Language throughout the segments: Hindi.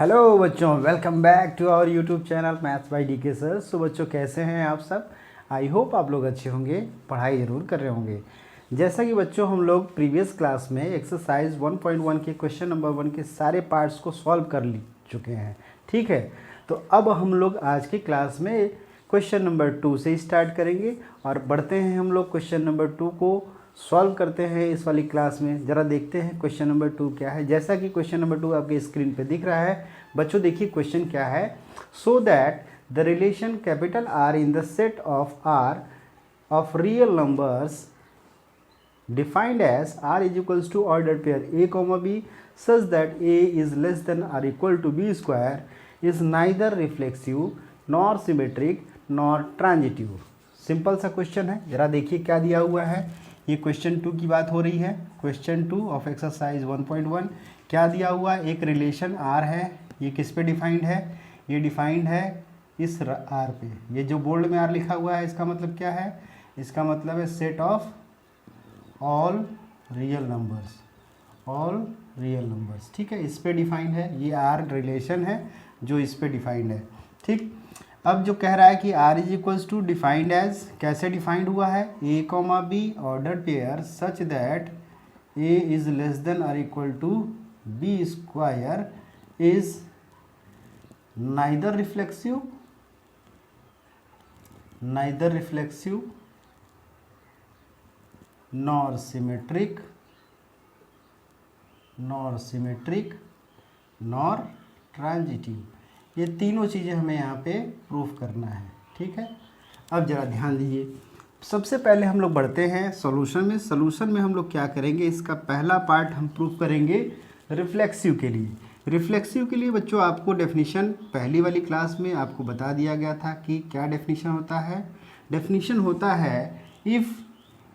हेलो बच्चों, welcome back to our YouTube channel maths by DK sir. So बच्चों, कैसे हैं आप सब? आई होप आप लोग अच्छे होंगे, पढ़ाई ज़रूर कर रहे होंगे। जैसा कि बच्चों हम लोग प्रीवियस क्लास में एक्सरसाइज 1.1 के क्वेश्चन नंबर 1 के सारे पार्ट्स को सॉल्व कर चुके हैं, ठीक है। तो अब हम लोग आज की क्लास में क्वेश्चन नंबर 2 से स्टार्ट करेंगे और बढ़ते हैं हम लोग क्वेश्चन नंबर 2 को सॉल्व करते हैं इस वाली क्लास में। ज़रा देखते हैं क्वेश्चन नंबर 2 क्या है। जैसा कि क्वेश्चन नंबर 2 आपके स्क्रीन पे दिख रहा है बच्चों, देखिए क्वेश्चन क्या है। So that the relation capital R in the set of R of real numbers defined as r is equals to ordered pair a comma b such that a is less than or equal to b square is neither reflexive nor symmetric nor transitive। Simple सा क्वेश्चन है, जरा देखिए क्या दिया हुआ है। ये क्वेश्चन 2 की बात हो रही है। क्वेश्चन 2 ऑफ एक्सरसाइज 1.1 क्या दिया हुआ है? एक रिलेशन r है, ये किस पे डिफाइंड है? ये डिफाइंड है इस r पे। ये जो बोल्ड में r लिखा हुआ है इसका मतलब क्या है? इसका मतलब है set of all real numbers, all real numbers, ठीक है। इस पे डिफाइंड है, ये आर रिलेशन है जो इस पे डिफाइंड है, ठीक। अब जो कह रहा है कि R is equals to defined as, कैसे डिफाइंड हुआ है? A comma B ordered pair such that A is less than और equal to B square is neither reflexive nor symmetric nor transitive. ये तीनों चीज़ें हमें यहाँ पे प्रूफ करना है, ठीक है। अब ज़रा ध्यान दीजिए, सबसे पहले हम लोग बढ़ते हैं सॉल्यूशन में। सॉल्यूशन में हम लोग क्या करेंगे? इसका पहला पार्ट हम प्रूफ करेंगे रिफ्लेक्सिव के लिए। रिफ्लेक्सिव के लिए बच्चों आपको डेफिनेशन पहली वाली क्लास में आपको बता दिया गया था कि क्या डेफिनेशन होता है। डेफिनेशन होता है if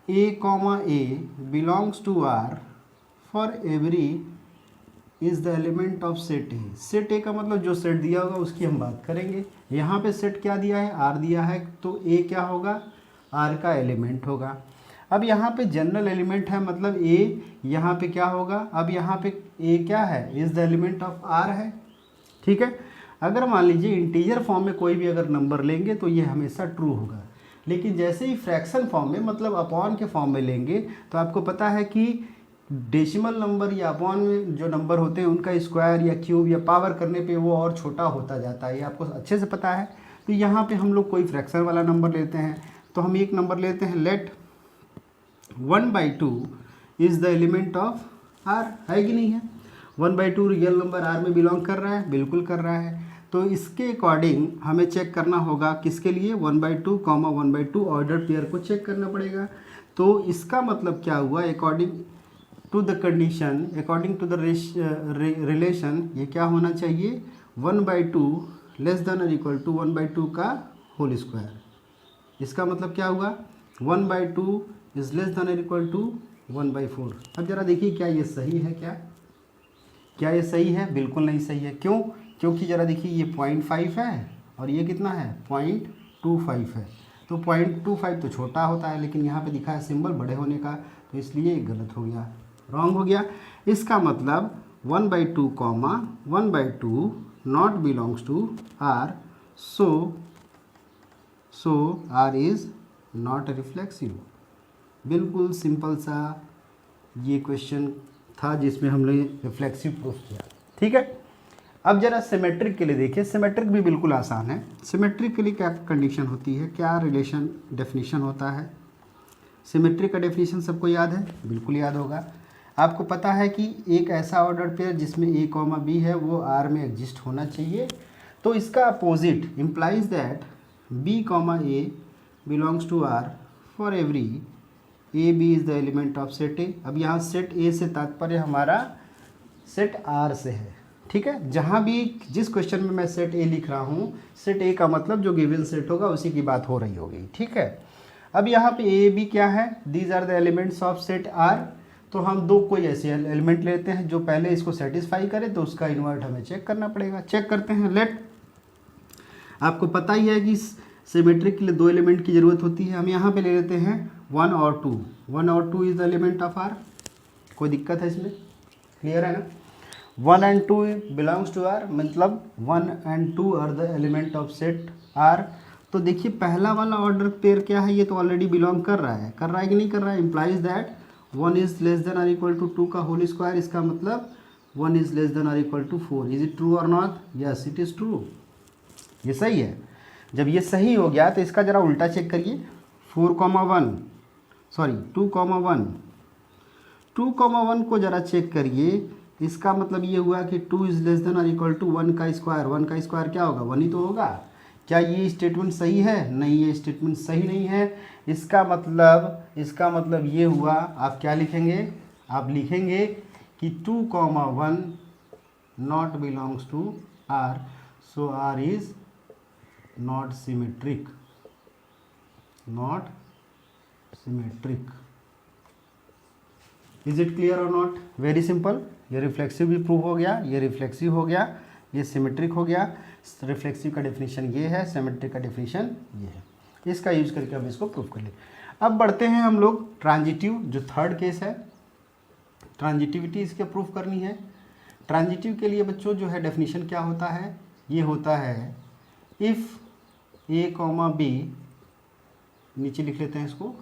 a comma a belongs to R for every is the element of set A। Set A का मतलब जो सेट दिया होगा उसकी हम बात करेंगे। यहाँ पे सेट क्या दिया है? R दिया है, तो A क्या होगा? R का एलिमेंट होगा। अब यहाँ पे जनरल एलिमेंट है, मतलब A यहाँ पे क्या होगा? अब यहाँ पे A क्या है? Is the element of R है, ठीक है। अगर मान लीजिए इंटीजर फॉर्म में कोई भी अगर नंबर लेंगे तो ये हमेशा ट्रू होगा, लेकिन जैसे ही फ्रैक्शन फॉर्म में मतलब अपॉन के फॉर्म में लेंगे तो आपको पता है कि डेसिमल नंबर या अपॉन में जो नंबर होते हैं उनका स्क्वायर या क्यूब या पावर करने पे वो और छोटा होता जाता है, ये आपको अच्छे से पता है। तो यहाँ पे हम लोग कोई फ्रैक्शन वाला नंबर लेते हैं, तो हम एक नंबर लेते हैं, let 1/2 is the element of R, है कि नहीं है? 1/2 रियल नंबर आर में बिलोंग कर रहा है, बिल्कुल कर रहा है। तो इसके अकॉर्डिंग हमें चेक करना होगा, किसके लिए? 1/2 कॉमा 1/2 ऑर्डर पेयर को चेक करना पड़ेगा। तो इसका मतलब क्या हुआ? According to the condition, according to the relation, ये क्या होना चाहिए? 1/2 लेस देन और इक्वल टू 1/2 का होल स्क्वायर। इसका मतलब क्या हुआ? 1/2 इज लेस देन और इक्वल टू 1/4। अब जरा देखिए क्या ये सही है? क्या ये सही है? बिल्कुल नहीं सही है। क्यों? क्योंकि ज़रा देखिए ये 0.5 है और ये कितना है? 0.25 है। तो 0.25 तो छोटा होता है, लेकिन यहाँ पे दिखा है सिंबल बड़े होने का, तो इसलिए ये गलत हो गया, रॉन्ग हो गया। इसका मतलब 1/2 comma 1/2 not belongs to R, so R is not reflexive. बिल्कुल सिंपल सा ये क्वेश्चन था जिसमें हमने रिफ्लेक्सिव प्रूफ किया, ठीक है। अब जरा सिमेट्रिक के लिए देखिए। सिमेट्रिक भी बिल्कुल आसान है। सिमेट्रिक के लिए क्या कंडीशन होती है, क्या रिलेशन डेफिनेशन होता है? सिमेट्रिक का डेफिनेशन सबको याद है? बिल्कुल याद होगा। आपको पता है कि एक ऐसा ऑर्डर पेयर जिसमें ए कॉमा बी है वो आर में एग्जिस्ट होना चाहिए। तो इसका opposite implies that B comma A belongs to R for every A B is the element of set A. अब यहाँ सेट ए से तात्पर्य हमारा सेट आर से है, ठीक है। जहाँ भी जिस क्वेश्चन में मैं सेट ए लिख रहा हूँ, सेट ए का मतलब जो गिवन सेट होगा उसी की बात हो रही होगी, ठीक है। अब यहाँ पे ए बी क्या है? These are the elements of set R. तो हम दो कोई ऐसे एलिमेंट लेते हैं जो पहले इसको सेटिस्फाई करे, तो उसका इन्वर्ट हमें चेक करना पड़ेगा। चेक करते हैं। लेट, आपको पता ही है कि सिमेट्रिक के लिए दो एलिमेंट की ज़रूरत होती है। हम यहाँ पे ले लेते हैं 1 और 2। 1 और 2 is the element of R. कोई दिक्कत है इसमें? क्लियर है ना? 1 and 2 बिलोंग्स टू आर, मतलब 1 and 2 R the element of set R. तो देखिए पहला वाला ऑर्डर पेयर क्या है, ये तो ऑलरेडी बिलोंग कर रहा है कि नहीं कर रहा है। Implies that 1 is less than or equal to 2 का होल स्क्वायर, इसका मतलब 1 is less than or equal to 4। Is it true और not? Yes it is true, ये सही है। जब ये सही हो गया तो इसका ज़रा उल्टा चेक करिए। 4,1 सॉरी 2,1 2,1 को ज़रा चेक करिए। इसका मतलब ये हुआ कि 2 इज़ लेस देन और इक्वल टू 1 का स्क्वायर। 1 का स्क्वायर क्या होगा? 1 ही तो होगा। क्या ये स्टेटमेंट सही है? नहीं, ये स्टेटमेंट सही नहीं है। इसका मतलब ये हुआ, आप क्या लिखेंगे? आप लिखेंगे कि 2,1 not belongs to R, so R is not symmetric, not symmetric. Is it clear और नॉट? Very simple. ये रिफ्लेक्सिव भी प्रूव हो गया, ये रिफ्लेक्सिव हो गया, ये सिमेट्रिक हो गया। रिफ्लेक्सिव का डेफिनेशन ये है, सिमेट्रिक का डेफिनेशन ये है। इसका यूज करके हम इसको प्रूव कर ले। अब बढ़ते हैं हम लोग ट्रांजिटिव, जो थर्ड केस है। ट्रांजिटिविटी इसके प्रूफ करनी है। ट्रांजिटिव के लिए बच्चों जो है डेफिनेशन क्या होता है? ये होता है इफ़ ए कॉमा बी, नीचे लिख लेते हैं इसको,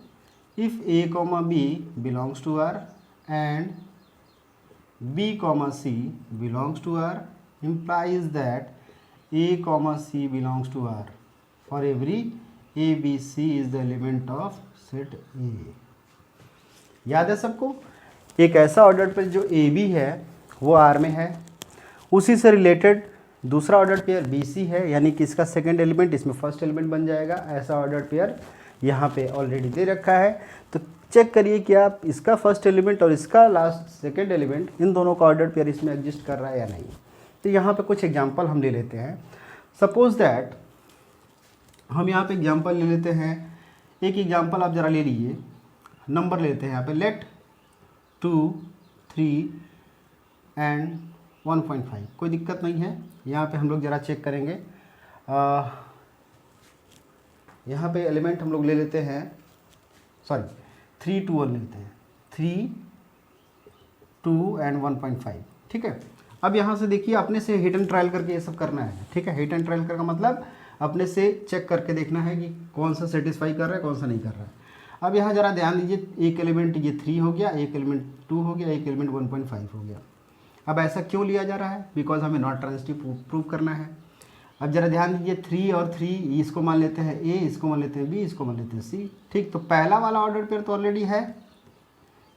if A comma B belongs to R and B comma C belongs to R, implies that a comma c belongs to R for every a b c is the element of set A। याद है सबको? एक ऐसा ऑर्डर पेयर जो ए बी है वो R में है, उसी से रिलेटेड दूसरा ऑर्डर पेयर बी सी है, यानी कि इसका सेकंड एलिमेंट इसमें फर्स्ट एलिमेंट बन जाएगा। ऐसा ऑर्डर पेयर यहाँ पे ऑलरेडी दे रखा है। तो चेक करिए कि आप इसका फर्स्ट एलिमेंट और इसका लास्ट सेकंड एलिमेंट, इन दोनों का ऑर्डर पेयर इसमें एग्जिस्ट कर रहा है या नहीं। तो यहाँ पे कुछ एग्जांपल हम ले लेते हैं। सपोज दैट हम यहाँ पे एग्जांपल ले लेते हैं। एक एग्जांपल आप ज़रा ले लीजिए, नंबर लेते हैं यहाँ पे, लेट 2, 3 एंड 1.5। कोई दिक्कत नहीं है। यहाँ पे हम लोग ज़रा चेक करेंगे। यहाँ पे एलिमेंट हम लोग ले लेते हैं, सॉरी 3, 2 और लेते हैं, 3, 2 एंड 1.5। ठीक है। अब यहाँ से देखिए, अपने से हिट एंड ट्रायल करके ये सब करना है। ठीक है, हिट एंड ट्रायल करने का मतलब अपने से चेक करके देखना है कि कौन सा सेटिस्फाई कर रहा है, कौन सा नहीं कर रहा है। अब यहाँ ज़रा ध्यान दीजिए, एक एलिमेंट ये 3 हो गया, एक एलिमेंट 2 हो गया, एक एलिमेंट 1.5 हो गया। अब ऐसा क्यों लिया जा रहा है? बिकॉज हमें नॉट ट्रांजिटिव प्रूव करना है। अब ज़रा ध्यान दीजिए, 3 और 3, इसको मान लेते हैं ए, इसको मान लेते हैं बी, इसको मान लेते हैं सी। ठीक, तो पहला वाला ऑर्डर पेयर तो ऑलरेडी है,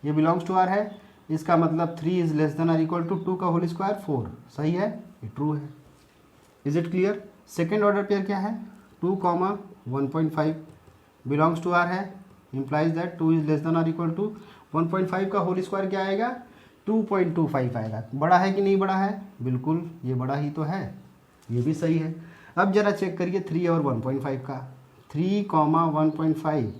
ये बिलोंग्स टू आर है। इसका मतलब 3 is less than or equal to 2 का होल स्क्वायर 4। सही है, ये ट्रू है। Is it clear? Second order pair क्या है? 2, 1.5 बिलोंग्स टू आर है, implies that 2 is less than or equal to 1.5 का होल स्क्वायर क्या आएगा? 2.25 आएगा। बड़ा है कि नहीं बड़ा है? बिल्कुल, ये बड़ा ही तो है, ये भी सही है। अब जरा चेक करिए 3 और 1.5 का, 3, 1.5,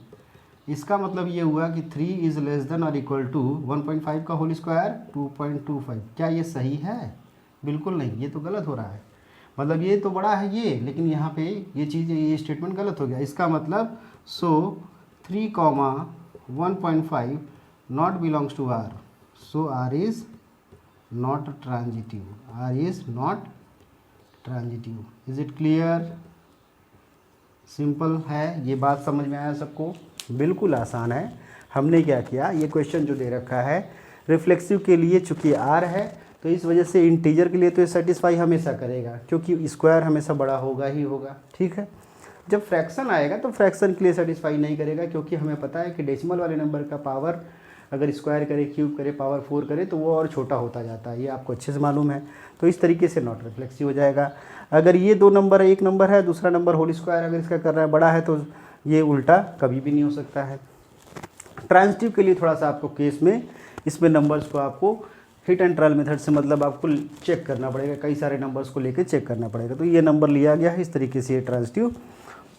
इसका मतलब ये हुआ कि 3 इज लेस देन और इक्वल टू 1.5 का होल स्क्वायर 2.25। क्या ये सही है? बिल्कुल नहीं, ये तो गलत हो रहा है। मतलब ये तो बड़ा है ये, लेकिन यहाँ पे ये चीज़, ये स्टेटमेंट गलत हो गया। इसका मतलब 3, 1.5 not belongs to R, so R is not transitive, R is not transitive. Is it clear? Simple है, ये बात समझ में आया सबको? बिल्कुल आसान है। हमने क्या किया, ये क्वेश्चन जो दे रखा है रिफ्लेक्सिव के लिए, चूंकि आर है तो इस वजह से इंटीजर के लिए तो ये सेटिस्फाई हमेशा करेगा, क्योंकि स्क्वायर हमेशा बड़ा होगा ही होगा। ठीक है। जब फ्रैक्शन आएगा तो फ्रैक्शन के लिए सेटिस्फाई नहीं करेगा, क्योंकि हमें पता है कि डेसिमल वाले नंबर का पावर अगर स्क्वायर करे, क्यूब करे, पावर 4 करे तो वो और छोटा होता जाता है, ये आपको अच्छे से मालूम है। तो इस तरीके से नॉट रिफ्लेक्सिव हो जाएगा। अगर ये 2 नंबर है, एक नंबर है, दूसरा नंबर होल स्क्वायर अगर इसका कर रहा है बड़ा है, तो ये उल्टा कभी भी नहीं हो सकता है। ट्रांजिटिव के लिए थोड़ा सा आपको केस में इसमें नंबर्स को आपको हिट एंड ट्रायल मेथड से, मतलब आपको चेक करना पड़ेगा, कई सारे नंबर्स को लेकर चेक करना पड़ेगा। तो ये नंबर लिया गया है, इस तरीके से ये ट्रांजिटिव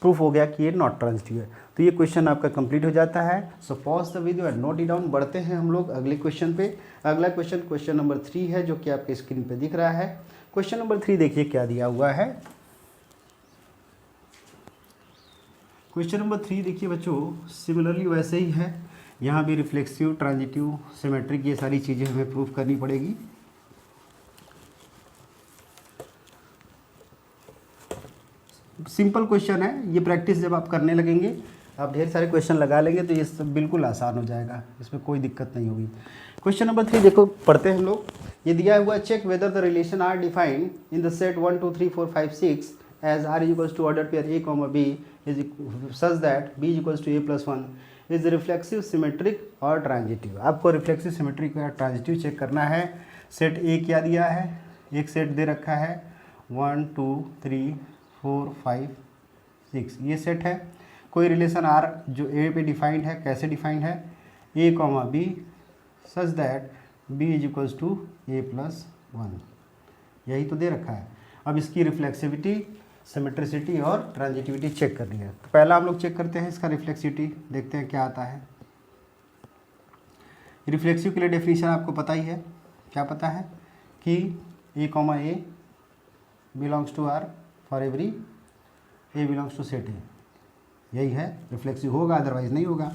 प्रूफ हो गया कि ये नॉट ट्रांजिटिव है। तो ये क्वेश्चन आपका कंप्लीट हो जाता है। So pause the video and note it down. बढ़ते हैं हम लोग अगले क्वेश्चन पे। अगला क्वेश्चन नंबर 3 है, जो कि आपके स्क्रीन पे दिख रहा है। क्वेश्चन नंबर 3 देखिए क्या दिया हुआ है। क्वेश्चन नंबर 3 देखिए बच्चों, सिमिलरली वैसे ही है। यहाँ भी रिफ्लेक्सिव, ट्रांजिटिव, सिमेट्रिक, ये सारी चीज़ें हमें प्रूफ करनी पड़ेगी। सिंपल क्वेश्चन है, ये प्रैक्टिस जब आप करने लगेंगे, आप ढेर सारे क्वेश्चन लगा लेंगे तो ये सब बिल्कुल आसान हो जाएगा, इसमें कोई दिक्कत नहीं होगी। क्वेश्चन नंबर 3 देखो, पढ़ते हैं हम लोग। ये दिया हुआ, check whether the relation R defined in the set 1 2 3 4 5 6 as R is equals to order pair A comma B is such that B is equals to a+1 is reflexive symmetric और ट्रांजिटिव। आपको रिफ्लेक्सिव सिमेट्रिक और ट्रांजिटिव चेक करना है। सेट ए क्या दिया है, एक सेट दे रखा है 1 2 3 4 5 6, ये सेट है। कोई रिलेशन आर जो ए पे डिफाइंड है, कैसे डिफाइंड है, A comma B such that B is equals to a+1, यही तो दे रखा है। अब इसकी रिफ्लेक्सिविटी, सिमेट्रिसिटी और ट्रांजिटिविटी चेक करनी है। तो पहला हम लोग चेक करते हैं इसका रिफ्लेक्सिविटी, देखते हैं क्या आता है। रिफ्लेक्सिव के लिए डेफिनेशन आपको पता ही है, क्या पता है कि A comma A belongs to R for every A belongs to set A, यही है। रिफ्लेक्सिव होगा, अदरवाइज नहीं होगा।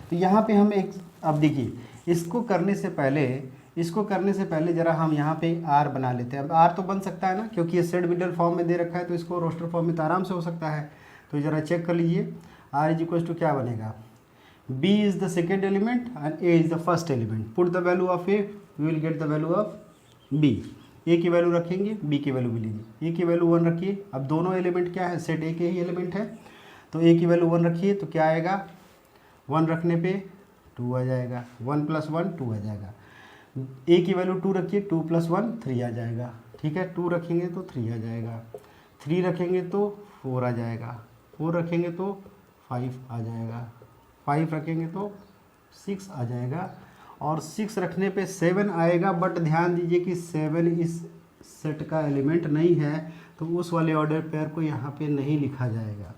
तो यहाँ पे हम एक, अब देखिए इसको करने से पहले जरा हम यहाँ पे आर बना लेते हैं। अब आर तो बन सकता है ना, क्योंकि ये सेट मिडल फॉर्म में दे रखा है, तो इसको रोस्टर फॉर्म में तो आराम से हो सकता है। तो ज़रा चेक कर लीजिए, आर इज इक्वल टू क्या बनेगा, B is the second element and A is the first element. Put the value of A, we will get the value of B. A की वैल्यू रखेंगे, बी की वैल्यू मिलेगी। ए की वैल्यू 1 रखिए, अब दोनों एलिमेंट क्या है, सेट ए के ही एलिमेंट है, तो ए की वैल्यू 1 रखिए तो क्या आएगा, 1 रखने पे 2 आ जाएगा, 1 + 1 2 आ जाएगा। ए की वैल्यू 2 रखिए, 2 + 1 3 आ जाएगा, ठीक है। 2 रखेंगे तो 3 आ जाएगा, 3 रखेंगे तो 4 आ जाएगा, 4 रखेंगे तो 5 आ जाएगा, 5 रखेंगे तो 6 आ जाएगा, और 6 रखने पे 7 आएगा। बट ध्यान दीजिए कि 7 इस सेट का एलिमेंट नहीं है, तो उस वाले ऑर्डर पेयर को यहाँ पे नहीं लिखा जाएगा।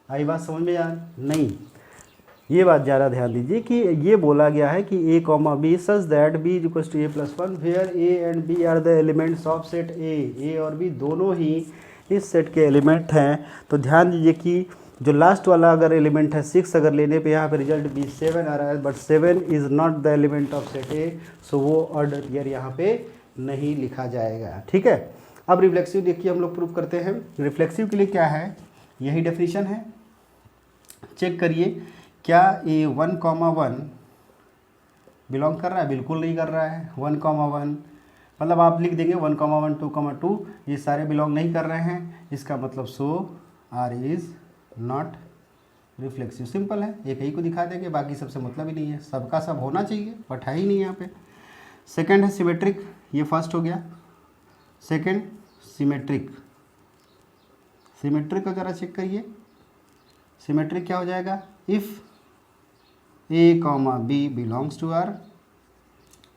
आई बात समझ में यार? नहीं, ये बात ज़्यादा ध्यान दीजिए कि ये बोला गया है कि A comma B such that B is equals to a+1 where A and B are the elements of set A और बी दोनों ही इस सेट के एलिमेंट हैं। तो ध्यान दीजिए कि जो लास्ट वाला अगर एलिमेंट है 6, अगर लेने पे यहाँ पे रिजल्ट भी 7 आ रहा है, but 7 is not the element of set A, so वो ऑर्डर पेयर यहाँ पे नहीं लिखा जाएगा, ठीक है। अब रिफ्लेक्सिव देखिए हम लोग प्रूव करते हैं। रिफ्लेक्सिव के लिए क्या है, यही डेफिनेशन है। चेक करिए, क्या ए 1,1 बिलोंग कर रहा है, बिल्कुल नहीं कर रहा है। 1,1 मतलब आप लिख देंगे 1,1 2,2 ये सारे बिलोंग नहीं कर रहे हैं, इसका मतलब so R is not reflexive. Simple है, एक ही को दिखा देंगे, बाकी सबसे मतलब ही नहीं है, सबका सब होना चाहिए बट है ही नहीं यहाँ पे। सेकंड है सिमेट्रिक, ये फर्स्ट हो गया। सेकंड सिमेट्रिक, सिमेट्रिक को जरा चेक करिए। सिमेट्रिक क्या हो जाएगा, if A comma B belongs to R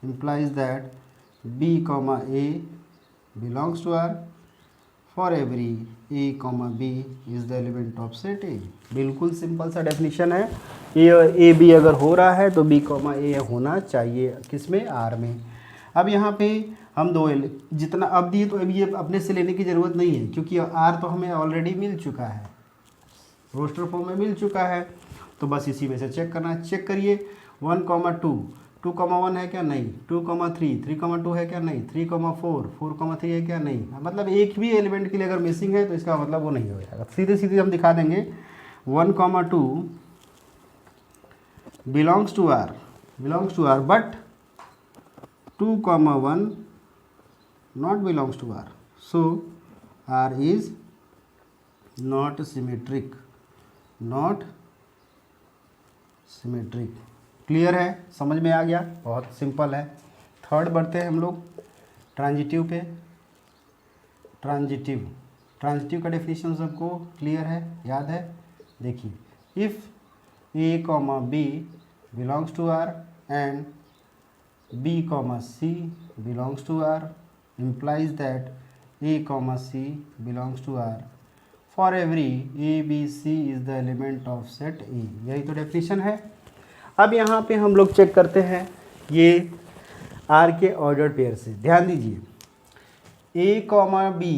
implies that b comma a belongs to R for every a comma b is the element of set A। बिल्कुल सिंपल सा डेफिनेशन है। ए बी अगर हो रहा है तो b कॉमा ए होना चाहिए, किसमें, R में। अब यहाँ पे हम दो जितना अब दिए, तो अब ये अपने से लेने की ज़रूरत नहीं है, क्योंकि R तो हमें ऑलरेडी मिल चुका है, रोस्टर फॉर्म में मिल चुका है, तो बस इसी में से चेक करना है। चेक करिए 1,2 2,1 है क्या, नहीं। 2,3 3,2 है क्या, नहीं। 3,4 4,3 है क्या, नहीं। मतलब एक भी एलिमेंट के लिए अगर मिसिंग है तो इसका मतलब वो नहीं हो जाएगा। सीधे सीधे हम दिखा देंगे 1,2 belongs to R but 2,1 not belongs to R, so R is not symmetric, not symmetric. Clear है, समझ में आ गया, बहुत सिंपल है। थर्ड बढ़ते हैं हम लोग ट्रांजिटिव पे। ट्रांजिटिव का डेफिनेशन सबको क्लियर है, याद है। देखिए, if A comma B belongs to R and B comma C belongs to R implies that a comma c belongs to R for every a b c is the element of set A। यही तो डेफिनेशन है। अब यहाँ पे हम लोग चेक करते हैं ये R के ऑर्डर पेयर से। ध्यान दीजिए, a कॉमा बी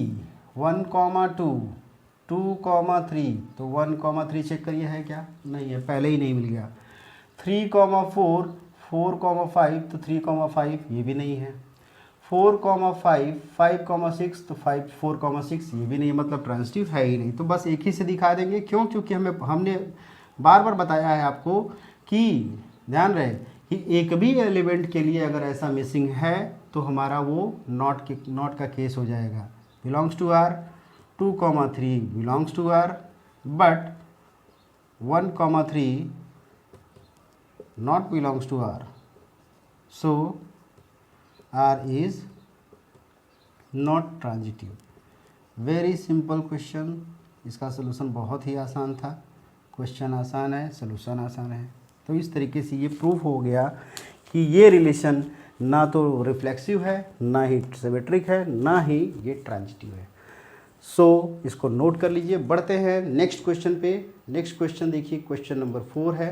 1,2 2,3, तो 1,3 चेक करिए है क्या, नहीं है, पहले ही नहीं मिल गया। 3,4 4,5, तो 3,5 ये भी नहीं है। 4,5, 5,6, तो 5, 4,6 ये भी नहीं, मतलब ट्रांजिटिव है ही नहीं। तो बस एक ही से दिखा देंगे, क्यों? क्योंकि हमने बार बार बताया है आपको कि ध्यान रहे कि एक भी एलिमेंट के लिए अगर ऐसा मिसिंग है तो हमारा वो नॉट का केस हो जाएगा। Belongs to R, 2,3 belongs to R, but 1,3 not belongs to R. So R is not transitive. Very simple question. इसका सलूशन बहुत ही आसान था। क्वेश्चन आसान है, सलूशन आसान है। तो इस तरीके से ये प्रूफ हो गया कि ये रिलेशन ना तो रिफ्लेक्सिव है, ना ही सिमेट्रिक है, ना ही ये ट्रांजिटिव है। सो इसको नोट कर लीजिए। बढ़ते हैं नेक्स्ट क्वेश्चन पे। नेक्स्ट क्वेश्चन देखिए, क्वेश्चन नंबर 4 है।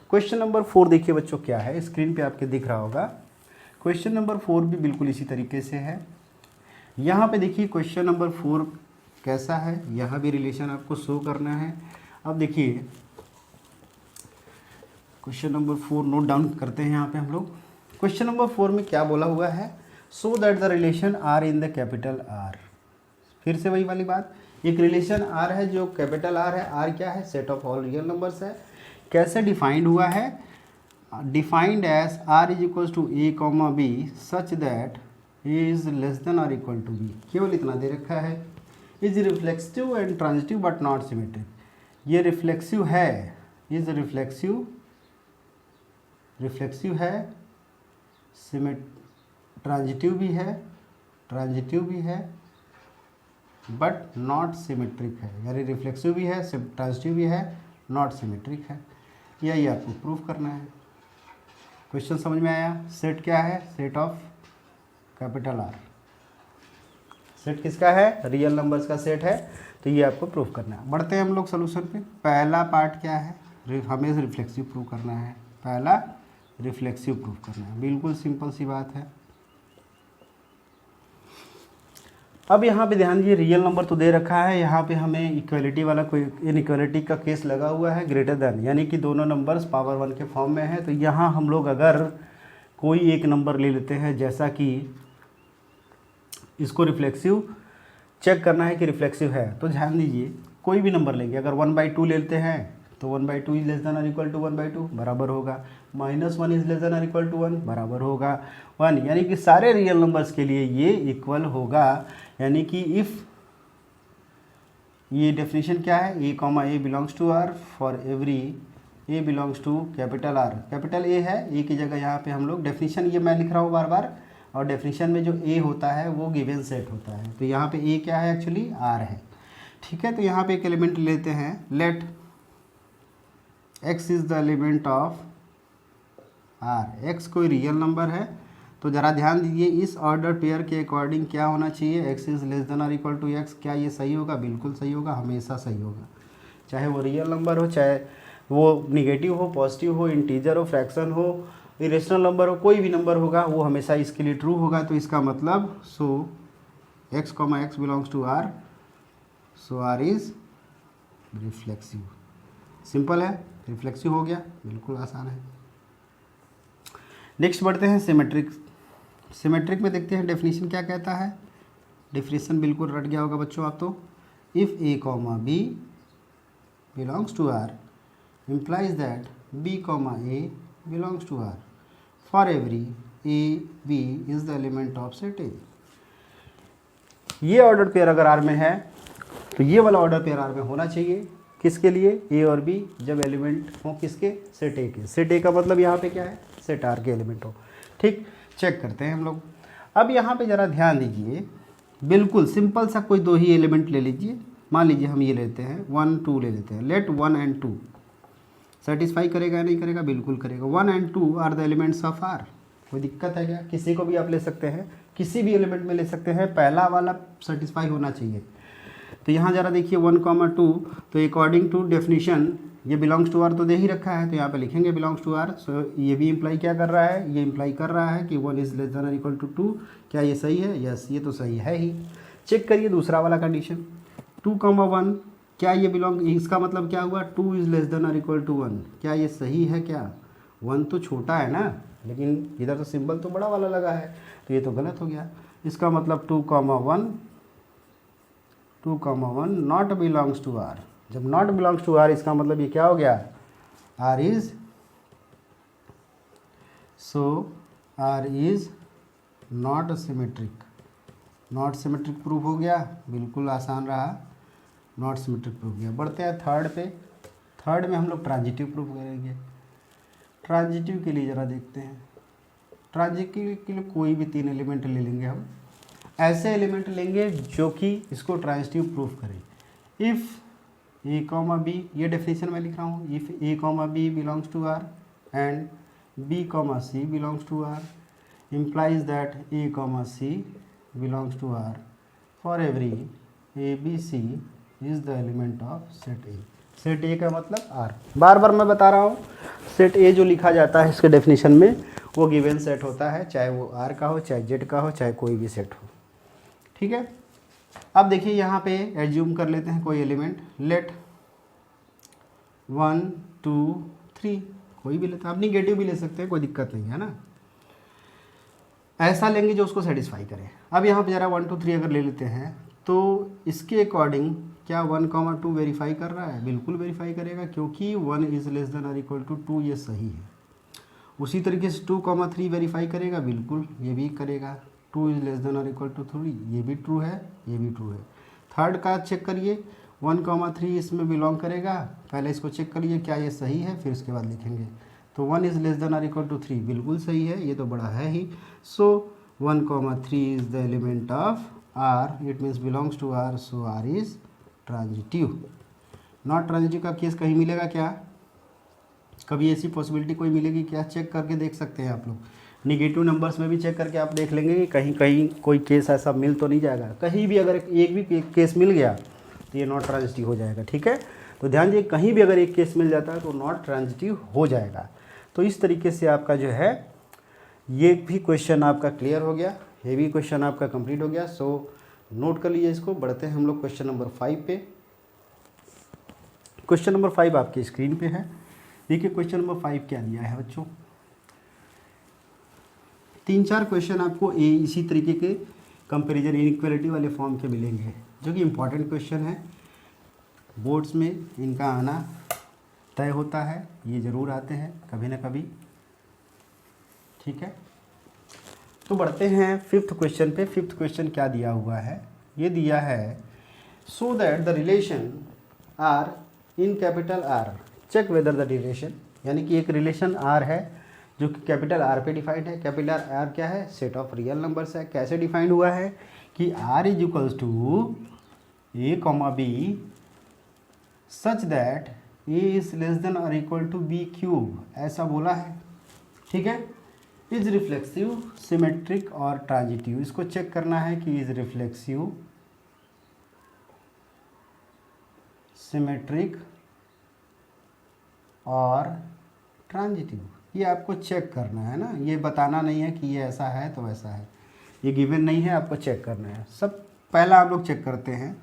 क्वेश्चन नंबर 4 देखिए बच्चों क्या है, स्क्रीन पे आपके दिख रहा होगा। क्वेश्चन नंबर 4 भी बिल्कुल इसी तरीके से है। यहाँ पे देखिए क्वेश्चन नंबर 4 कैसा है, यहाँ भी रिलेशन आपको शो करना है। अब देखिए क्वेश्चन नंबर 4 नोट डाउन करते हैं यहाँ पे हम लोग। क्वेश्चन नंबर 4 में क्या बोला हुआ है, so that the relation R in the capital R. फिर से वही वाली बात, एक रिलेशन आर है जो कैपिटल आर है। आर क्या है, set of all real numbers है। कैसे डिफाइंड हुआ है, defined as R is equal to A comma B such that A is less than और इक्वल टू बी। केवल इतना दे रखा है। Is reflexive and transitive but not symmetric. ये रिफ्लेक्सिव है, इज रिफ्लेक्सिव है, ट्रांजिटिव भी है, बट नॉट सिमेट्रिक है। यानी रिफ्लेक्सिव भी है, ट्रांजिटिव भी है, नॉट सिमेट्रिक है। यही आपको प्रूफ करना है। क्वेश्चन समझ में आया? सेट क्या है, set of capital R. Set किसका है, रियल नंबर्स का सेट है। तो ये आपको प्रूफ करना है। बढ़ते हैं हम लोग सोल्यूशन पे। पहला पार्ट क्या है, हमें रिफ्लेक्सिव प्रूफ करना है। पहला रिफ्लेक्सिव प्रूफ करना है, बिल्कुल सिंपल सी बात है। अब यहाँ पे ध्यान दीजिए, रियल नंबर तो दे रखा है, यहाँ पे हमें इक्वलिटी वाला कोई इनइक्वलिटी का केस लगा हुआ है, ग्रेटर देन, यानी कि दोनों नंबर्स पावर 1 के फॉर्म में है। तो यहाँ हम लोग अगर कोई एक नंबर ले लेते हैं, जैसा कि इसको रिफ्लेक्सिव चेक करना है कि रिफ्लेक्सिव है, तो ध्यान दीजिए कोई भी नंबर लेंगे। अगर 1/2 लेते हैं तो 1/2 इज लेस देन और इक्वल टू 1/2 बराबर होगा। -1 इज लेस देन और इक्वल टू 1 बराबर होगा 1, यानी कि सारे रियल नंबर्स के लिए ये इक्वल होगा। यानी कि इफ़, ये डेफिनेशन क्या है, A comma A belongs to R for every A belongs to capital R. Capital A है, ए की जगह यहाँ पे हम लोग डेफिनेशन, ये मैं लिख रहा हूँ बार बार, और डेफिनेशन में जो ए होता है वो गिवन सेट होता है। तो यहाँ पे ए क्या है, एक्चुअली आर है। ठीक है, तो यहाँ पे एक एलिमेंट लेते हैं, let x is the element of R. x कोई रियल नंबर है। तो ज़रा ध्यान दीजिए, इस ऑर्डर पेयर के अकॉर्डिंग क्या होना चाहिए, x इज़ लेस देन और इक्वल टू x। क्या ये सही होगा? बिल्कुल सही होगा, हमेशा सही होगा। चाहे वो रियल नंबर हो, चाहे वो निगेटिव हो, पॉजिटिव हो, इंटीजर हो, फ्रैक्शन हो, इरेशनल नंबर हो, कोई भी नंबर होगा वो हमेशा इसके लिए ट्रू होगा। तो इसका मतलब so x, x belongs to r, so r is reflexive. Simple है, रिफ्लेक्सिव हो गया, बिल्कुल आसान है। नेक्स्ट बढ़ते हैं सिमेट्रिक। सिमेट्रिक में देखते हैं डेफिनेशन क्या कहता है। डेफिनेशन बिल्कुल रट गया होगा बच्चों आप तो। If A comma B belongs to R implies that b comma a belongs to R for every a b is the element of set A। ये ऑर्डर पेयर अगर R में है तो ये वाला ऑर्डर पेयर R में होना चाहिए। किसके लिए? A और B जब एलिमेंट हो किसके? सेट A के। सेट A का मतलब यहाँ पे क्या है? सेट R के एलिमेंट हो। ठीक, चेक करते हैं हम लोग। अब यहाँ पे ज़रा ध्यान दीजिए, बिल्कुल सिंपल सा कोई दो ही एलिमेंट ले लीजिए। मान लीजिए हम ये लेते हैं 1 2 ले लेते हैं। लेट 1 and 2 सेटिस्फाई करेगा या नहीं करेगा? बिल्कुल करेगा। 1 and 2 R the elements of R. कोई दिक्कत है क्या? किसी को भी आप ले सकते हैं, किसी भी एलिमेंट में ले सकते हैं, पहला वाला सेटिस्फाई होना चाहिए। तो यहाँ ज़रा देखिए 1, 2, तो अकॉर्डिंग टू डेफिनेशन ये बिलोंग्स टू आर तो दे ही रखा है, तो यहाँ पे लिखेंगे बिलोंग्स टू आर। सो ये भी इम्प्लाई क्या कर रहा है? ये इम्प्लाई कर रहा है कि 1 इज़ लेस देन और इक्वल टू 2। क्या ये सही है? यस, ये तो सही है ही। चेक करिए दूसरा वाला कंडीशन, 2, 1, क्या ये बिलोंग, इसका मतलब क्या हुआ? 2 इज़ लेस देन और इक्वल टू 1। क्या ये सही है? क्या 1 तो छोटा है ना, लेकिन इधर तो सिंबल तो बड़ा वाला लगा है, तो ये तो गलत हो गया। इसका मतलब 2,1 नॉट बिलोंग्स टू आर। जब नॉट बिलोंग्स टू आर इसका मतलब ये क्या हो गया, R is, so R is not symmetric. Not symmetric proof हो गया, बिल्कुल आसान रहा, नॉट सिमेट्रिक प्रूफ गया। बढ़ते हैं थर्ड पे। थर्ड में हम लोग ट्रांजिटिव प्रूफ करेंगे। ट्रांजिटिव के लिए ज़रा देखते हैं। ट्रांजिटिव के लिए कोई भी 3 एलिमेंट ले लेंगे हम, ऐसे एलिमेंट लेंगे जो कि इसको ट्रांजिटिव प्रूफ करें। इफ़ ए कॉमा बी, ये डेफिनेशन मैं लिख रहा हूँ, if A comma B belongs to R and B comma C belongs to R implies that a comma c belongs to R for every a b c is the element of set A। Set ए का मतलब आर, बार बार मैं बता रहा हूँ, सेट ए जो लिखा जाता है इसके डेफिनेशन में वो गिवन सेट होता है, चाहे वो आर का हो, चाहे जेड का हो, चाहे कोई भी सेट हो, ठीक है। अब देखिए यहाँ पे एज्यूम कर लेते हैं कोई एलिमेंट, लेट 1 2 3 कोई भी लेते हैं, आप निगेटिव भी ले सकते हैं, कोई दिक्कत नहीं है ना। ऐसा लेंगे जो उसको सेटिस्फाई करे। अब यहाँ पे जरा 1 2 3 अगर ले लेते हैं तो इसके अकॉर्डिंग क्या 1,2 वेरीफाई कर रहा है, बिल्कुल वेरीफाई करेगा, क्योंकि 1 इज़ लेस देन और इक्वल टू 2 ये सही है। उसी तरीके से 2,3 वेरीफाई करेगा, बिल्कुल ये भी करेगा, 2 इज़ लेस देन और इक्वल टू 3 ये भी ट्रू है, ये भी ट्रू है। थर्ड का चेक करिए, 1,3 इसमें बिलोंग करेगा, पहले इसको चेक करिए क्या ये सही है, फिर उसके बाद लिखेंगे। तो 1 इज़ लेस देन और इक्वल टू 3 बिल्कुल सही है, ये तो बड़ा है ही। So 1,3 is the element of R, it means belongs to R, so R is transitive. Not transitive का केस कहीं मिलेगा क्या, कभी ऐसी पॉसिबिलिटी कोई मिलेगी क्या, चेक करके देख सकते हैं आप लोग। निगेटिव नंबर्स में भी चेक करके आप देख लेंगे कि कहीं कहीं कोई केस ऐसा मिल तो नहीं जाएगा। कहीं भी अगर एक भी केस मिल गया तो ये नॉट ट्रांजिटिव हो जाएगा, ठीक है। तो ध्यान दीजिए, कहीं भी अगर एक केस मिल जाता है तो नॉट ट्रांजिटिव हो जाएगा। तो इस तरीके से आपका जो है ये भी क्वेश्चन आपका क्लियर हो गया, ये भी क्वेश्चन आपका कंप्लीट हो गया। सो नोट कर लीजिए इसको। बढ़ते हैं हम लोग क्वेश्चन नंबर 5 पे। क्वेश्चन नंबर 5 आपके स्क्रीन पे है। देखिए क्वेश्चन नंबर 5 क्या दिया है बच्चों। 3-4 क्वेश्चन आपको इसी तरीके के कंपैरिजन इनइक्वालिटी वाले फॉर्म के मिलेंगे, जो कि इम्पॉर्टेंट क्वेश्चन है, बोर्ड्स में इनका आना तय होता है, ये ज़रूर आते हैं कभी ना कभी, ठीक है। तो बढ़ते हैं 5th क्वेश्चन पे। 5th क्वेश्चन क्या दिया हुआ है, ये दिया है so that the relation R in capital R check whether the relation, यानी कि एक रिलेशन आर है जो कि कैपिटल आर पे डिफाइंड है। कैपिटल आर क्या है, सेट ऑफ रियल नंबर्स है। कैसे डिफाइंड हुआ है कि R is equals to A comma B such that A is less than और इक्वल टू बी क्यूब, ऐसा बोला है, ठीक है। इज रिफ्लेक्सिव, सिमेट्रिक और ट्रांजिटिव, इसको चेक करना है कि इज रिफ्लेक्सिव, सिमेट्रिक और ट्रांजिटिव, ये आपको चेक करना है ना। ये बताना नहीं है कि ये ऐसा है तो वैसा है, ये गिवन नहीं है, आपको चेक करना है। सब पहला आप लोग चेक करते हैं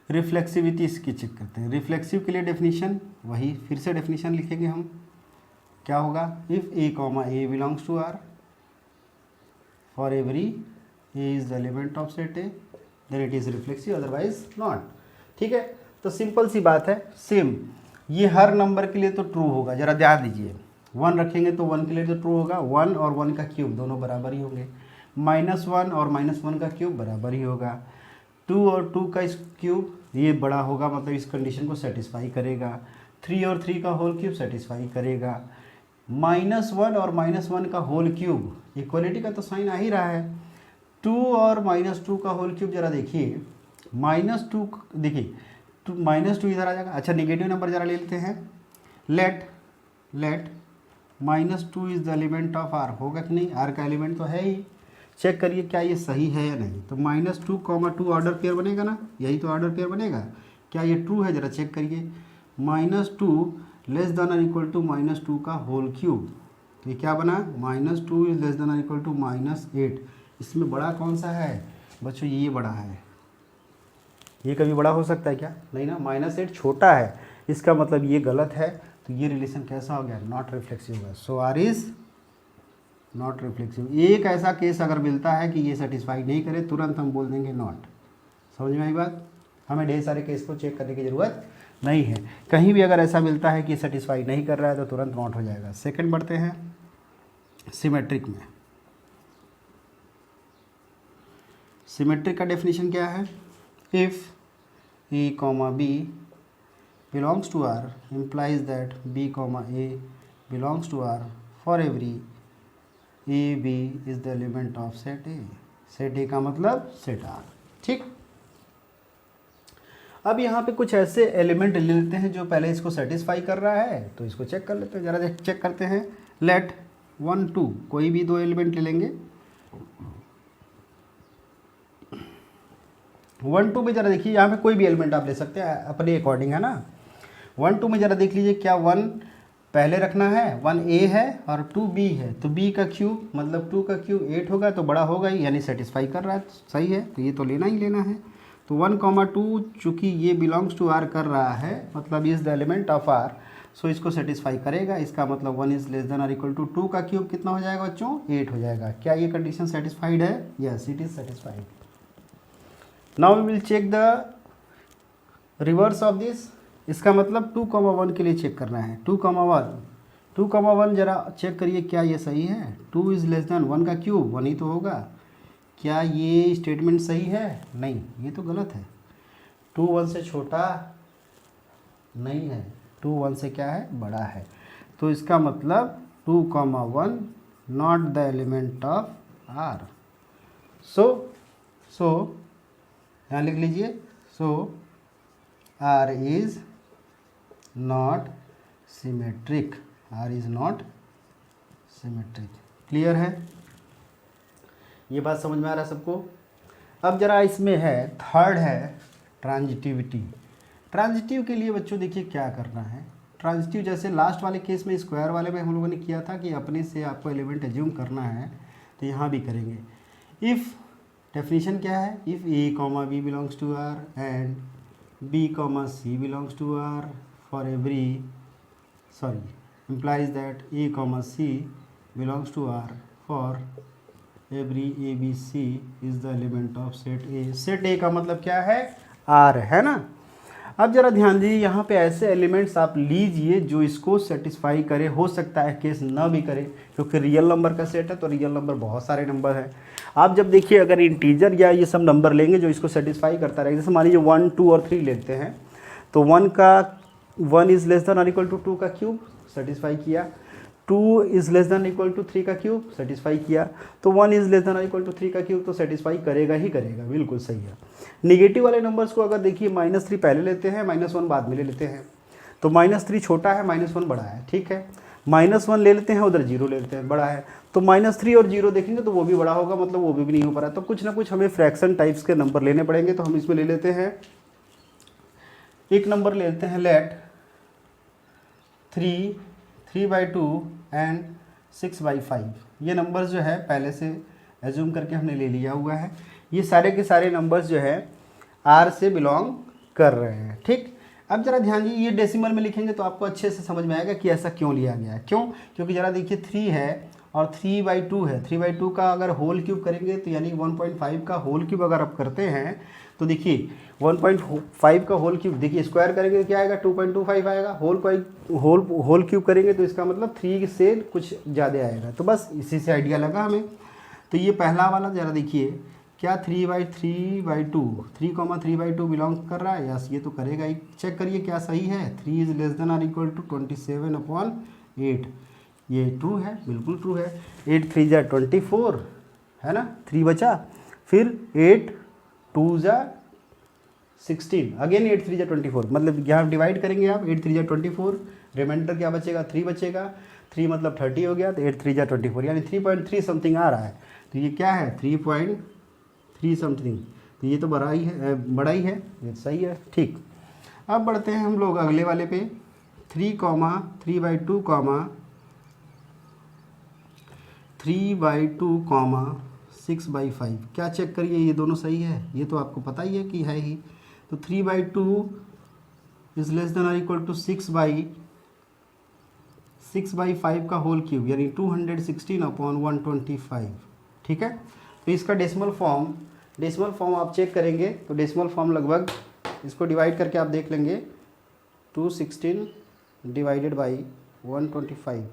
रिफ्लेक्सिविटी, इसकी चेक करते हैं। रिफ्लेक्सिव के लिए डेफिनेशन वही फिर से डेफिनेशन लिखेंगे हम, क्या होगा, if A comma A belongs to R for every A is the element of set A then it is reflexive, otherwise not, ठीक है। तो सिंपल सी बात है, सेम ये हर नंबर के लिए तो ट्रू होगा। ज़रा ध्यान दीजिए, 1 रखेंगे तो 1 के लिए तो ट्रू होगा, 1 और 1 का क्यूब दोनों बराबर ही होंगे, -1 और -1 का क्यूब बराबर ही होगा, 2 और 2 का क्यूब ये बड़ा होगा, मतलब इस कंडीशन को सेटिस्फाई करेगा, 3 और 3 का होल क्यूब सेटिस्फाई करेगा, -1 और -1 का होल क्यूब, इक्वलिटी का तो साइन आ ही रहा है, 2 और -2 का होल क्यूब, जरा देखिए -2 देखिए -2 इधर आ जाएगा। अच्छा निगेटिव नंबर जरा ले लेते हैं, let -2 is the element of R, होगा कि नहीं, आर का एलिमेंट तो है ही, चेक करिए क्या ये सही है या नहीं। तो -2, 2 ऑर्डर पेयर बनेगा ना, यही तो ऑर्डर पेयर बनेगा, क्या ये ट्रू है, जरा चेक करिए। -2 लेस देन और इक्वल टू -2 का होल क्यूब, तो ये क्या बना, -2 इज लेस देन और इक्वल टू -8, इसमें बड़ा कौन सा है बच्चों, ये बड़ा है, ये कभी बड़ा हो सकता है क्या, नहीं ना, -8 छोटा है, इसका मतलब ये गलत है। तो ये रिलेशन कैसा हो गया, नॉट रिफ्लेक्सिव होगा। सो आर इज नॉट रिफ्लेक्सिव। एक ऐसा केस अगर मिलता है कि ये सेटिस्फाई नहीं करे, तुरंत हम बोल देंगे नॉट। समझ में आई बात? हमें ढेर सारे केस को चेक करने की ज़रूरत नहीं है। कहीं भी अगर ऐसा मिलता है कि सेटिस्फाई नहीं कर रहा है तो तुरंत नॉट हो जाएगा। सेकंड बढ़ते हैं सिमेट्रिक में। सिमेट्रिक का डेफिनेशन क्या है? If A comma B belongs to R implies that B comma A belongs to R for every A B is the element of set A। set A का मतलब set R। ठीक, अब यहाँ पे कुछ ऐसे एलिमेंट ले लेते हैं जो पहले इसको सेटिस्फाई कर रहा है, तो इसको चेक कर लेते हैं, ज़रा चेक करते हैं। लेट 1 2 कोई भी दो एलिमेंट ले लेंगे। 1 2 में ज़रा देखिए, यहाँ पे कोई भी एलिमेंट आप ले सकते हैं अपने अकॉर्डिंग, है ना। 1 2 में ज़रा देख लीजिए, क्या 1 पहले रखना है, 1 A है और 2 B है, तो B का क्यूब मतलब 2 का क्यूब 8 होगा, तो बड़ा होगा ही, यानी सेटिस्फाई कर रहा है, सही है, तो ये तो लेना ही लेना है। तो 1 2 चूँकि ये बिलोंग्स टू R कर रहा है, मतलब is the element of R, सो इसको सेटिस्फाई करेगा। इसका मतलब 1 इज़ लेस देन और इक्वल टू 2 का क्यूब कितना हो जाएगा बच्चों, 8 हो जाएगा। क्या ये कंडीशन सेटिस्फाइड है? Yes, it is satisfied. Now we will check the reverse of this. इसका मतलब 2 1 के लिए चेक करना है। 2 1 जरा चेक करिए, क्या ये सही है? 2 इज़ लेस देन 1 का क्यूब 1 ही तो होगा। क्या ये स्टेटमेंट सही है? नहीं, ये तो गलत है। 2 1 से छोटा नहीं है, 2 1 से क्या है, बड़ा है। तो इसका मतलब 2 1 not the element of R। सो यहाँ लिख लीजिए, सो R is not symmetric. R is not symmetric. Clear है? ये बात समझ में आ रहा है सबको? अब जरा इसमें है, थर्ड है ट्रांजिटिविटी। ट्रांजिटिव के लिए बच्चों देखिए क्या करना है। ट्रांजिटिव जैसे लास्ट वाले केस में, स्क्वायर वाले में हम लोगों ने किया था कि अपने से आपको एलिमेंट एज्यूम करना है, तो यहाँ भी करेंगे। इफ़ डेफिनेशन क्या है? If A comma B belongs to R and B comma C belongs to R for every implies that A comma C belongs to R for every A B C is the element of set A। set A का मतलब क्या है? R है ना। अब जरा ध्यान दीजिए, यहाँ पे ऐसे एलिमेंट्स आप लीजिए जो इसको सेटिस्फाई करे। हो सकता है केस ना भी करे, क्योंकि रियल नंबर का सेट है, तो रियल नंबर बहुत सारे नंबर हैं। आप जब देखिए अगर इंटीजर या ये सब नंबर लेंगे जो इसको सेटिस्फाई करता रहेगा, जैसे मान लीजिए 1 2 और 3 लेते हैं, तो 1 इज़ लेस देन और इक्वल टू 2 का क्यूब सेटिस्फाई किया, 2 is less than equal to 3 का क्यूब सेटिस्फाई किया, तो 1 इज़ लेस देन और इक्वल टू 3 का क्यूब तो सेटिस्फाई करेगा ही करेगा। बिल्कुल सही है। निगेटिव वाले नंबर्स को अगर देखिए, -3 पहले लेते हैं, -1 बाद में ले लेते हैं, तो -3 छोटा है, -1 बड़ा है, ठीक है। -1 ले लेते हैं, उधर 0 ले लेते हैं, बड़ा है, तो -3 और 0 देखेंगे तो वो भी बड़ा होगा, मतलब वो भी नहीं हो पा रहा है। तो कुछ ना कुछ हमें फ्रैक्शन टाइप्स के नंबर लेने पड़ेंगे। तो हम इसमें ले लेते हैं, एक नंबर ले लेते हैं, लेट 3/2 एंड 6/5। ये नंबर्स जो है पहले से एज्यूम करके हमने ले लिया हुआ है। ये सारे के सारे नंबर्स जो है R से बिलोंग कर रहे हैं, ठीक। अब जरा ध्यान दीजिए, ये डेसिमल में लिखेंगे तो आपको अच्छे से समझ में आएगा कि ऐसा क्यों लिया गया है। क्यों? क्योंकि जरा देखिए 3 है और 3/2 है। 3/2 का अगर होल क्यूब करेंगे तो यानी 1.5 का होल क्यूब अगर आप करते हैं तो देखिए 1.5 का होल क्यूब, देखिए स्क्वायर करेंगे तो क्या आएगा, 2.25 आएगा। होल क्यूब करेंगे तो इसका मतलब 3 से कुछ ज़्यादा आएगा। तो बस इसी से आइडिया लगा हमें। तो ये पहला वाला जरा देखिए, क्या 3/2 3,3/2 बिलोंग कर रहा है? यस, ये तो करेगा ही। चेक करिए क्या सही है। 3 इज़ लेस देन और इक्वल टू 27/8। ये ट्रू है, बिल्कुल ट्रू है। 8 3 जा 24 है ना, 3 बचा, फिर 8 2 जा 16, अगेन 8 3 जा 24, मतलब यहाँ डिवाइड करेंगे आप, 8 3 जा 24, रिमाइंडर क्या बचेगा, 3 बचेगा, 3 मतलब 30 हो गया, तो 8 3 जा 24 यानी 3.3 समथिंग आ रहा है। तो ये क्या है, 3.3 समथिंग, तो ये तो बड़ा ही है, ये सही है, ठीक। अब बढ़ते हैं हम लोग अगले वाले पे, 3/2 6/5। क्या चेक करिए, ये दोनों सही है, ये तो आपको पता ही है कि है ही। तो 3/2 इज़ लेस देन और इक्वल टू 6/5 6/5 का होल क्यूब यानी 216/125, ठीक है। तो इसका डेसिमल फॉर्म आप चेक करेंगे तो डेसिमल फॉर्म लगभग इसको डिवाइड करके आप देख लेंगे 216 डिवाइडेड बाई 125,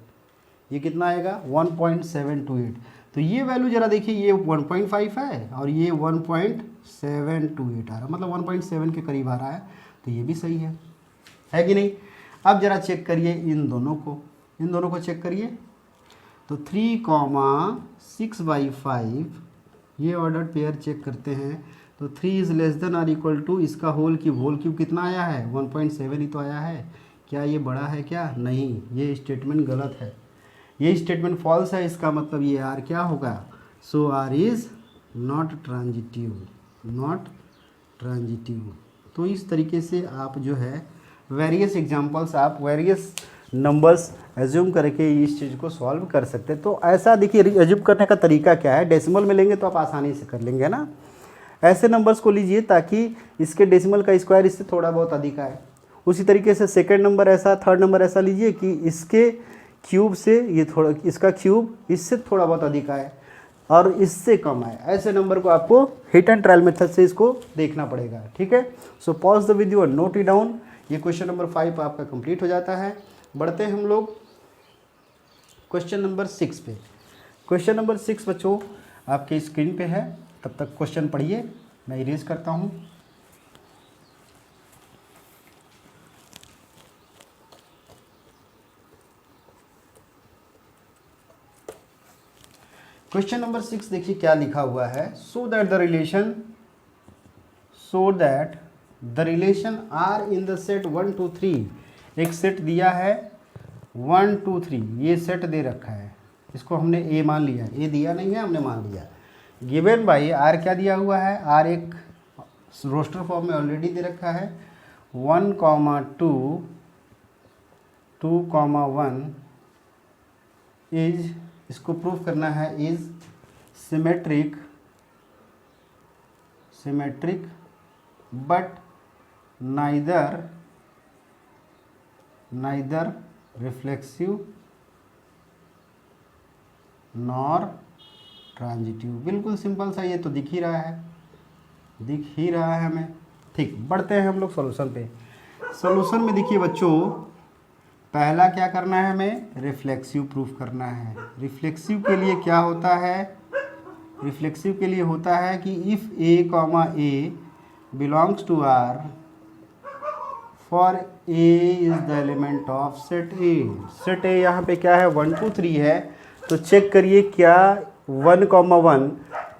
ये कितना आएगा 1.728। तो ये वैल्यू ज़रा देखिए, ये 1.5 है और ये 1.728 आ रहा है, मतलब 1.7 के करीब आ रहा है, तो ये भी सही है कि नहीं। अब ज़रा चेक करिए इन दोनों को चेक करिए। तो 3,6/5 ये ऑर्डर पेयर चेक करते हैं तो 3 is less than or equal to इसका होल क्यूब कितना आया है 1.7 ही तो आया है। क्या ये बड़ा है क्या? नहीं, ये स्टेटमेंट गलत है, ये स्टेटमेंट फॉल्स है। इसका मतलब ये आर क्या होगा? सो आर इज़ नॉट ट्रांजिटिव। तो इस तरीके से आप जो है वेरियस एग्जांपल्स, आप वेरियस नंबर्स एज्यूम करके इस चीज़ को सॉल्व कर सकते हैं। तो ऐसा देखिए एज्यूम करने का तरीका क्या है, डेसिमल में लेंगे तो आप आसानी से कर लेंगे ना। ऐसे नंबर्स को लीजिए ताकि इसके डेसिमल का स्क्वायर इससे थोड़ा बहुत अधिक आए। उसी तरीके से सेकंड नंबर ऐसा, थर्ड नंबर ऐसा लीजिए कि इसके क्यूब से ये थोड़ा, इसका क्यूब इससे थोड़ा बहुत अधिक आए और इससे कम आए। ऐसे नंबर को आपको हिट एंड ट्रायल मेथड से इसको देखना पड़ेगा, ठीक है। सो पॉज द वीडियो और नोट इट डाउन। ये क्वेश्चन नंबर 5 आपका कंप्लीट हो जाता है। बढ़ते हैं हम लोग क्वेश्चन नंबर 6 पे। क्वेश्चन नंबर 6 बच्चों आपके स्क्रीन पे है, तब तक क्वेश्चन पढ़िए, मैं इरेज करता हूँ। क्वेश्चन नंबर 6 देखिए क्या लिखा हुआ है। So that the relation R in the set 1 2 3, एक सेट दिया है 1 2 3, ये सेट दे रखा है, इसको हमने ए मान लिया, ए दिया नहीं है, हमने मान लिया। गिवन बाई आर क्या दिया हुआ है, आर एक रोस्टर फॉर्म में ऑलरेडी दे रखा है 1, 2, 2, 1 इज, इसको प्रूव करना है, is symmetric but neither reflexive nor transitive. बिल्कुल सिंपल सा, ये तो दिख ही रहा है हमें। ठीक, बढ़ते हैं हम लोग सॉल्यूशन पे। सॉल्यूशन में देखिए बच्चों, पहला क्या करना है, हमें रिफ्लेक्सिव प्रूफ करना है। रिफ्लेक्सिव के लिए क्या होता है, रिफ्लेक्सिव के लिए होता है कि if A belongs to R for A is the element of set A. Set A यहाँ पे क्या है 1 2 3 है, तो चेक करिए क्या 1, 1,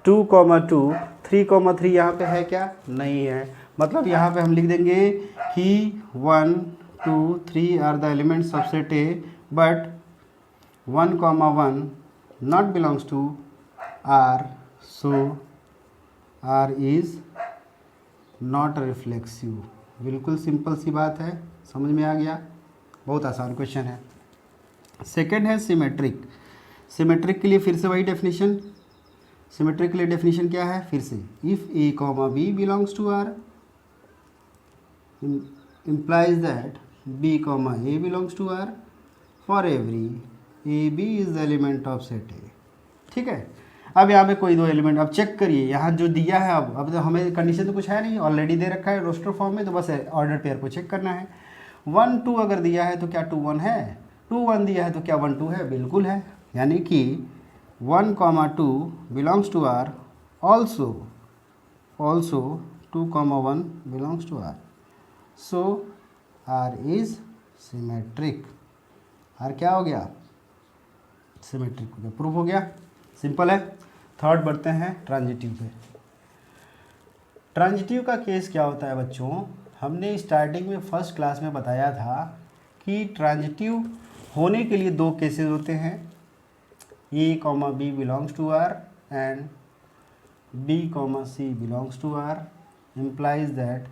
2, 2, 3, 3 यहाँ पे है क्या? नहीं है। मतलब यहाँ पे हम लिख देंगे कि 1 2 3 R the elements of set A, but 1, 1 not belongs to R, so R is not reflexive. बिल्कुल सिंपल सी बात है, समझ में आ गया, बहुत आसान क्वेश्चन है। सेकंड है सिमेट्रिक। सिमेट्रिक के लिए फिर से वही डेफिनेशन, सिमेट्रिक के लिए डेफिनेशन क्या है, फिर से if A B belongs to R implies that b a belongs to r for every a b is the element of set a। ठीक है, अब यहाँ पे कोई दो एलिमेंट, अब चेक करिए यहाँ जो दिया है, अब तो हमें कंडीशन तो कुछ है नहीं, ऑलरेडी दे रखा है रोस्टर फॉर्म में, तो बस ऑर्डर पेयर को चेक करना है। 1 2 अगर दिया है तो क्या 2 1 है, 2 1 दिया है तो क्या 1 2 है, बिल्कुल है। यानी कि 1, 2 belongs to R, also 2, 1 belongs to R, so R is symmetric. R क्या हो गया, सिमेट्रिक हो गया, प्रूफ हो गया, सिंपल है। थर्ड बढ़ते हैं ट्रांजिटिव पे। ट्रांजिटिव का केस क्या होता है बच्चों, हमने स्टार्टिंग में फर्स्ट क्लास में बताया था कि ट्रांजिटिव होने के लिए दो केसेस होते हैं, A B belongs to R and B C belongs to R, implies that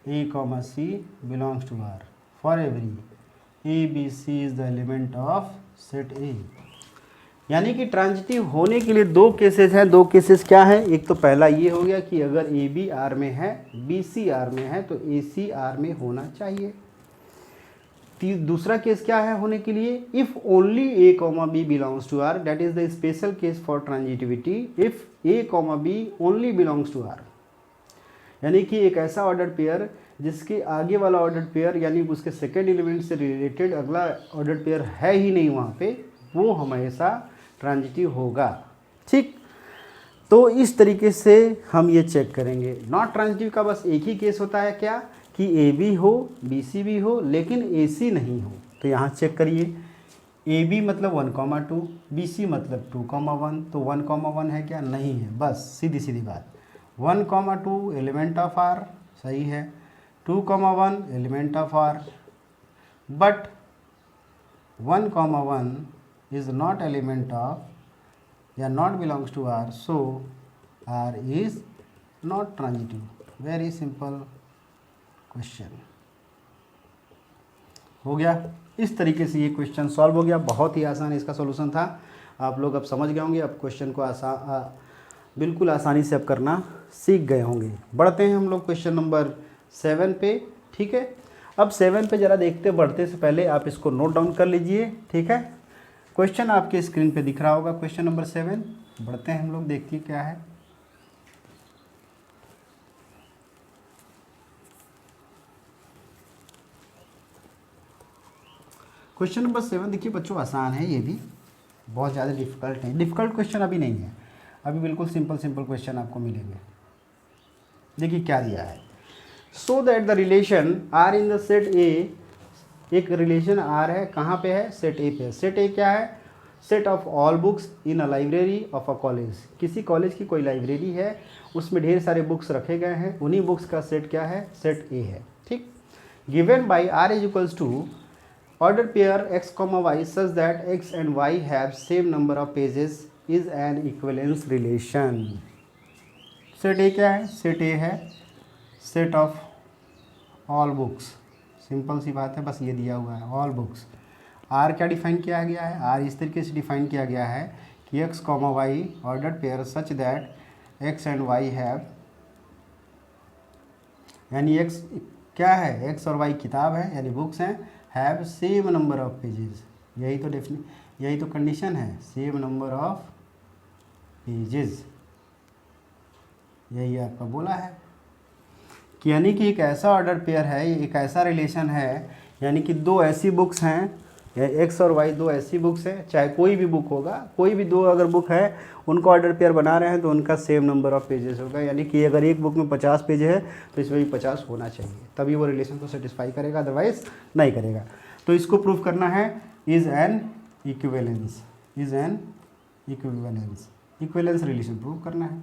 a c belongs to R for every a b c is the element of set A। यानी कि ट्रांजिटिव होने के लिए दो केसेस हैं। दो केसेस क्या है, एक तो पहला ये हो गया कि अगर ए बी आर में है, बी सी आर में है, तो ए सी आर में होना चाहिए। दूसरा केस क्या है होने के लिए, if only A comma B belongs to R, that is the special case for transitivity, if A comma B only belongs to R, यानी कि एक ऐसा ऑर्डर पेयर जिसके आगे वाला ऑर्डर पेयर यानी उसके सेकेंड एलिमेंट से रिलेटेड अगला ऑर्डर पेयर है ही नहीं वहाँ पे, वो हमेशा ट्रांजिटिव होगा। ठीक, तो इस तरीके से हम ये चेक करेंगे। नॉट ट्रांजिटिव का बस एक ही केस होता है, क्या कि ए बी हो, बी सी भी हो, लेकिन ए सी नहीं हो। तो यहाँ चेक करिए, ए बी मतलब 1,2, बी सी मतलब 2,1, तो 1,1 है क्या, नहीं है, बस सीधी सीधी बात। 1,2 एलिमेंट ऑफ आर, सही है, 2,1 element of R, but 1,1 is not element of या not belongs to R, so R is not transitive. Very simple question हो गया। इस तरीके से ये क्वेश्चन सॉल्व हो गया, बहुत ही आसान इसका सॉल्यूशन था। आप लोग अब समझ गए होंगे, अब क्वेश्चन को बिल्कुल आसानी से अब करना सीख गए होंगे। बढ़ते हैं हम लोग क्वेश्चन नंबर 7 पे, ठीक है। अब 7 पे ज़रा देखते, बढ़ते से पहले आप इसको नोट डाउन कर लीजिए, ठीक है। क्वेश्चन आपके स्क्रीन पे दिख रहा होगा, क्वेश्चन नंबर 7। बढ़ते हैं हम लोग, देखिए क्या है। क्वेश्चन नंबर 7 देखिए बच्चों, आसान है, ये भी बहुत ज़्यादा डिफिकल्ट है। डिफिकल्ट क्वेश्चन अभी नहीं है, अभी बिल्कुल सिंपल सिंपल क्वेश्चन आपको मिलेंगे। देखिए क्या दिया है, so that the relation R in the set A, एक रिलेशन आर है, कहाँ पे है, सेट ए पे। सेट ए क्या है, set of all books in a library of a college, किसी कॉलेज की कोई लाइब्रेरी है, उसमें ढेर सारे बुक्स रखे गए हैं, उन्हीं बुक्स का सेट क्या है, सेट ए है। ठीक, given by R is equals to order pair x, y such that x and y have same number of pages is an equivalence relation। Set A क्या है, सेट ए है set of all books, simple सी बात है, बस ये दिया हुआ है ऑल बुक्स। आर क्या डिफाइन किया गया है, आर इस तरीके से डिफाइन किया गया है कि x, y order pair such that x and y have, यानी x क्या है, x और y किताब है यानी बुक्स हैं, have same number of pages, यही तो कंडीशन है, सेम नंबर ऑफ पेजेस, यही आपका बोला है कि यानी कि एक ऐसा ऑर्डर पेयर है, एक ऐसा रिलेशन है, यानी कि दो ऐसी बुक्स हैं, एक्स और वाई दो ऐसी बुक्स हैं, चाहे कोई भी बुक होगा, कोई भी दो अगर बुक है उनको ऑर्डर पेयर बना रहे हैं तो उनका सेम नंबर ऑफ पेजेस होगा, यानी कि अगर एक बुक में 50 पेज है तो इसमें भी 50 होना चाहिए, तभी वो रिलेशन को सेटिस्फाई करेगा, अदरवाइज नहीं करेगा। तो इसको प्रूव करना है, is an equivalence, is an equivalence, equivalence relation prove करना है।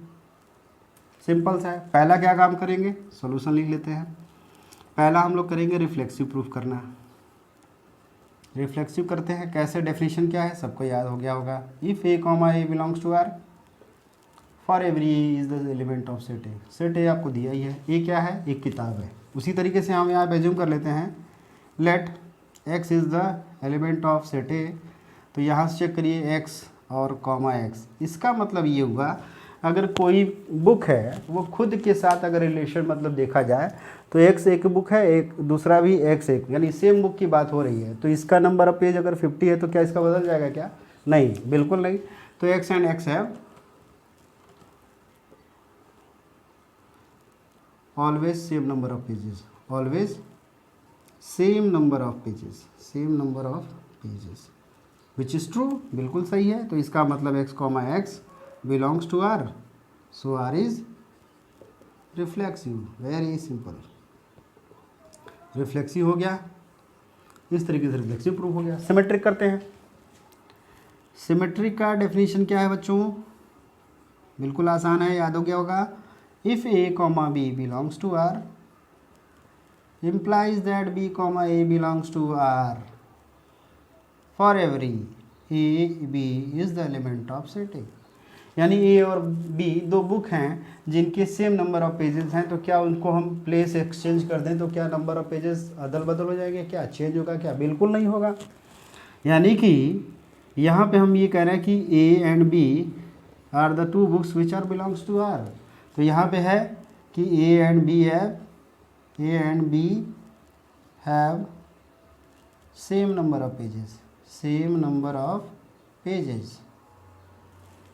सिंपल सा है। पहला क्या काम करेंगे, सॉल्यूशन लिख लेते हैं। पहला हम लोग करेंगे रिफ्लेक्सिव प्रूफ करना। रिफ्लेक्सिव करते हैं कैसे, डेफिनेशन क्या है सबको याद हो गया होगा, if A comma A belongs to R for every A is the element of set A. Set A आपको दिया ही है, ए क्या है, एक किताब है। उसी तरीके से हम यहाँ एज्यूम कर लेते हैं, let X is the element of set A, तो यहाँ से चेक करिए एक्स और कॉमा एक्स। इसका मतलब ये हुआ अगर कोई बुक है वो खुद के साथ अगर रिलेशन मतलब देखा जाए तो एक्स एक बुक है, एक दूसरा भी एक्स एक, यानी सेम बुक की बात हो रही है, तो इसका नंबर ऑफ पेज अगर 50 है तो क्या इसका बदल जाएगा क्या, नहीं, बिल्कुल नहीं। तो X and X have always same number of pages, always same number of pages, same number of pages which is true, बिल्कुल सही है। तो इसका मतलब X comma X belongs to R, so R is reflexive, very simple, reflexive हो गया। इस तरीके से रिफ्लेक्सिव प्रूफ हो गया। सिमेट्रिक करते हैं। सिमेट्रिक का डेफिनेशन क्या है बच्चों, बिल्कुल आसान है, याद हो गया होगा, if A comma B belongs to R implies that b comma a belongs to r for every a b is the element of set a। यानी ए और बी दो बुक हैं जिनके सेम नंबर ऑफ पेजेस हैं, तो क्या उनको हम प्लेस एक्सचेंज कर दें तो क्या नंबर ऑफ पेजेस अदल बदल हो जाएंगे, क्या चेंज होगा, क्या बिल्कुल नहीं होगा। यानी कि यहाँ पे हम ये कह रहे हैं कि A and B are the two books which are belongs to R, तो यहाँ पे है कि A and B have same number of pages, same number of pages.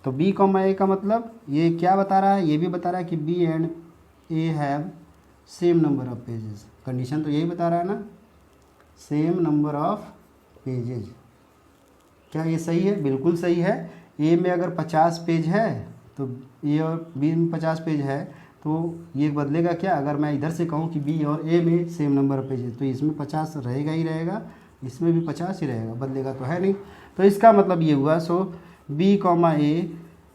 तो बी कॉमा ए का मतलब ये क्या बता रहा है, ये भी बता रहा है कि B and A have same number of pages. Condition तो यही बता रहा है ना, सेम नंबर ऑफ पेजेस। क्या ये सही है? बिल्कुल सही है। ए में अगर 50 पेज है तो ए और बी में 50 पेज है, तो ये बदलेगा क्या? अगर मैं इधर से कहूँ कि बी और ए में सेम नंबर ऑफ पेजेस, तो इसमें 50 रहेगा ही रहेगा, इसमें भी 50 ही रहेगा, बदलेगा तो है नहीं। तो इसका मतलब ये हुआ, so B comma A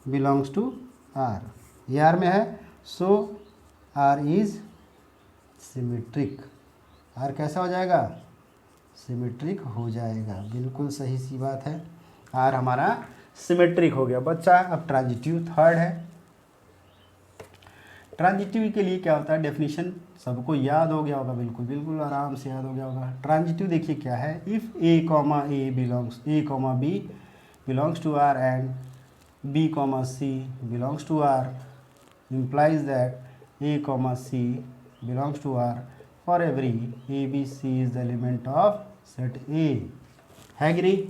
belongs to R, ये आर में है, so R is symmetric. R कैसा हो जाएगा? सिमेट्रिक हो जाएगा। बिल्कुल सही सी बात है, आर हमारा सिमेट्रिक हो गया। बच्चा अब ट्रांजिटिव थर्ड है। ट्रांजिटिव के लिए क्या होता है, डेफिनेशन सबको याद हो गया होगा, बिल्कुल बिल्कुल आराम से याद हो गया होगा। ट्रांजिटिव देखिए क्या है, if A comma A belongs, A comma B belongs to R and B comma C belongs to R, implies that a comma c belongs to R for every a b c is the element of set A, है कि नहीं?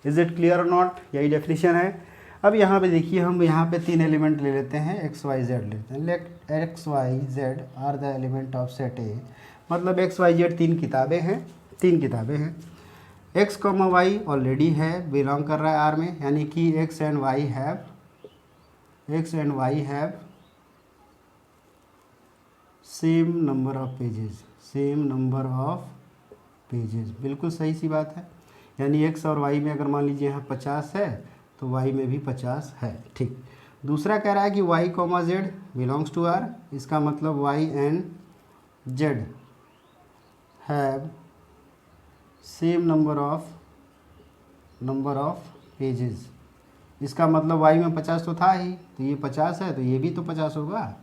इज इट क्लियर और नॉट? यही डेफिनेशन है। अब यहाँ पे देखिए, हम यहाँ पे 3 एलिमेंट ले लेते हैं, एक्स वाई जेड लेते हैं। Let X Y Z are the element of set A, मतलब एक्स वाई जेड 3 किताबें हैं, 3 किताबें हैं। एक्स कॉमा वाई ऑलरेडी है, बिलोंग कर रहा है आर में, यानी कि x and why have same number of pages, same number of pages. बिल्कुल सही सी बात है, यानी एक्स और वाई में अगर मान लीजिए यहाँ 50 है तो वाई में भी 50 है। ठीक। दूसरा कह रहा है कि Y comma Z belongs to R, इसका मतलब Y and Z have same number of pages. इसका मतलब वाई में 50 तो था ही, तो ये 50 है, तो ये भी तो 50 होगा।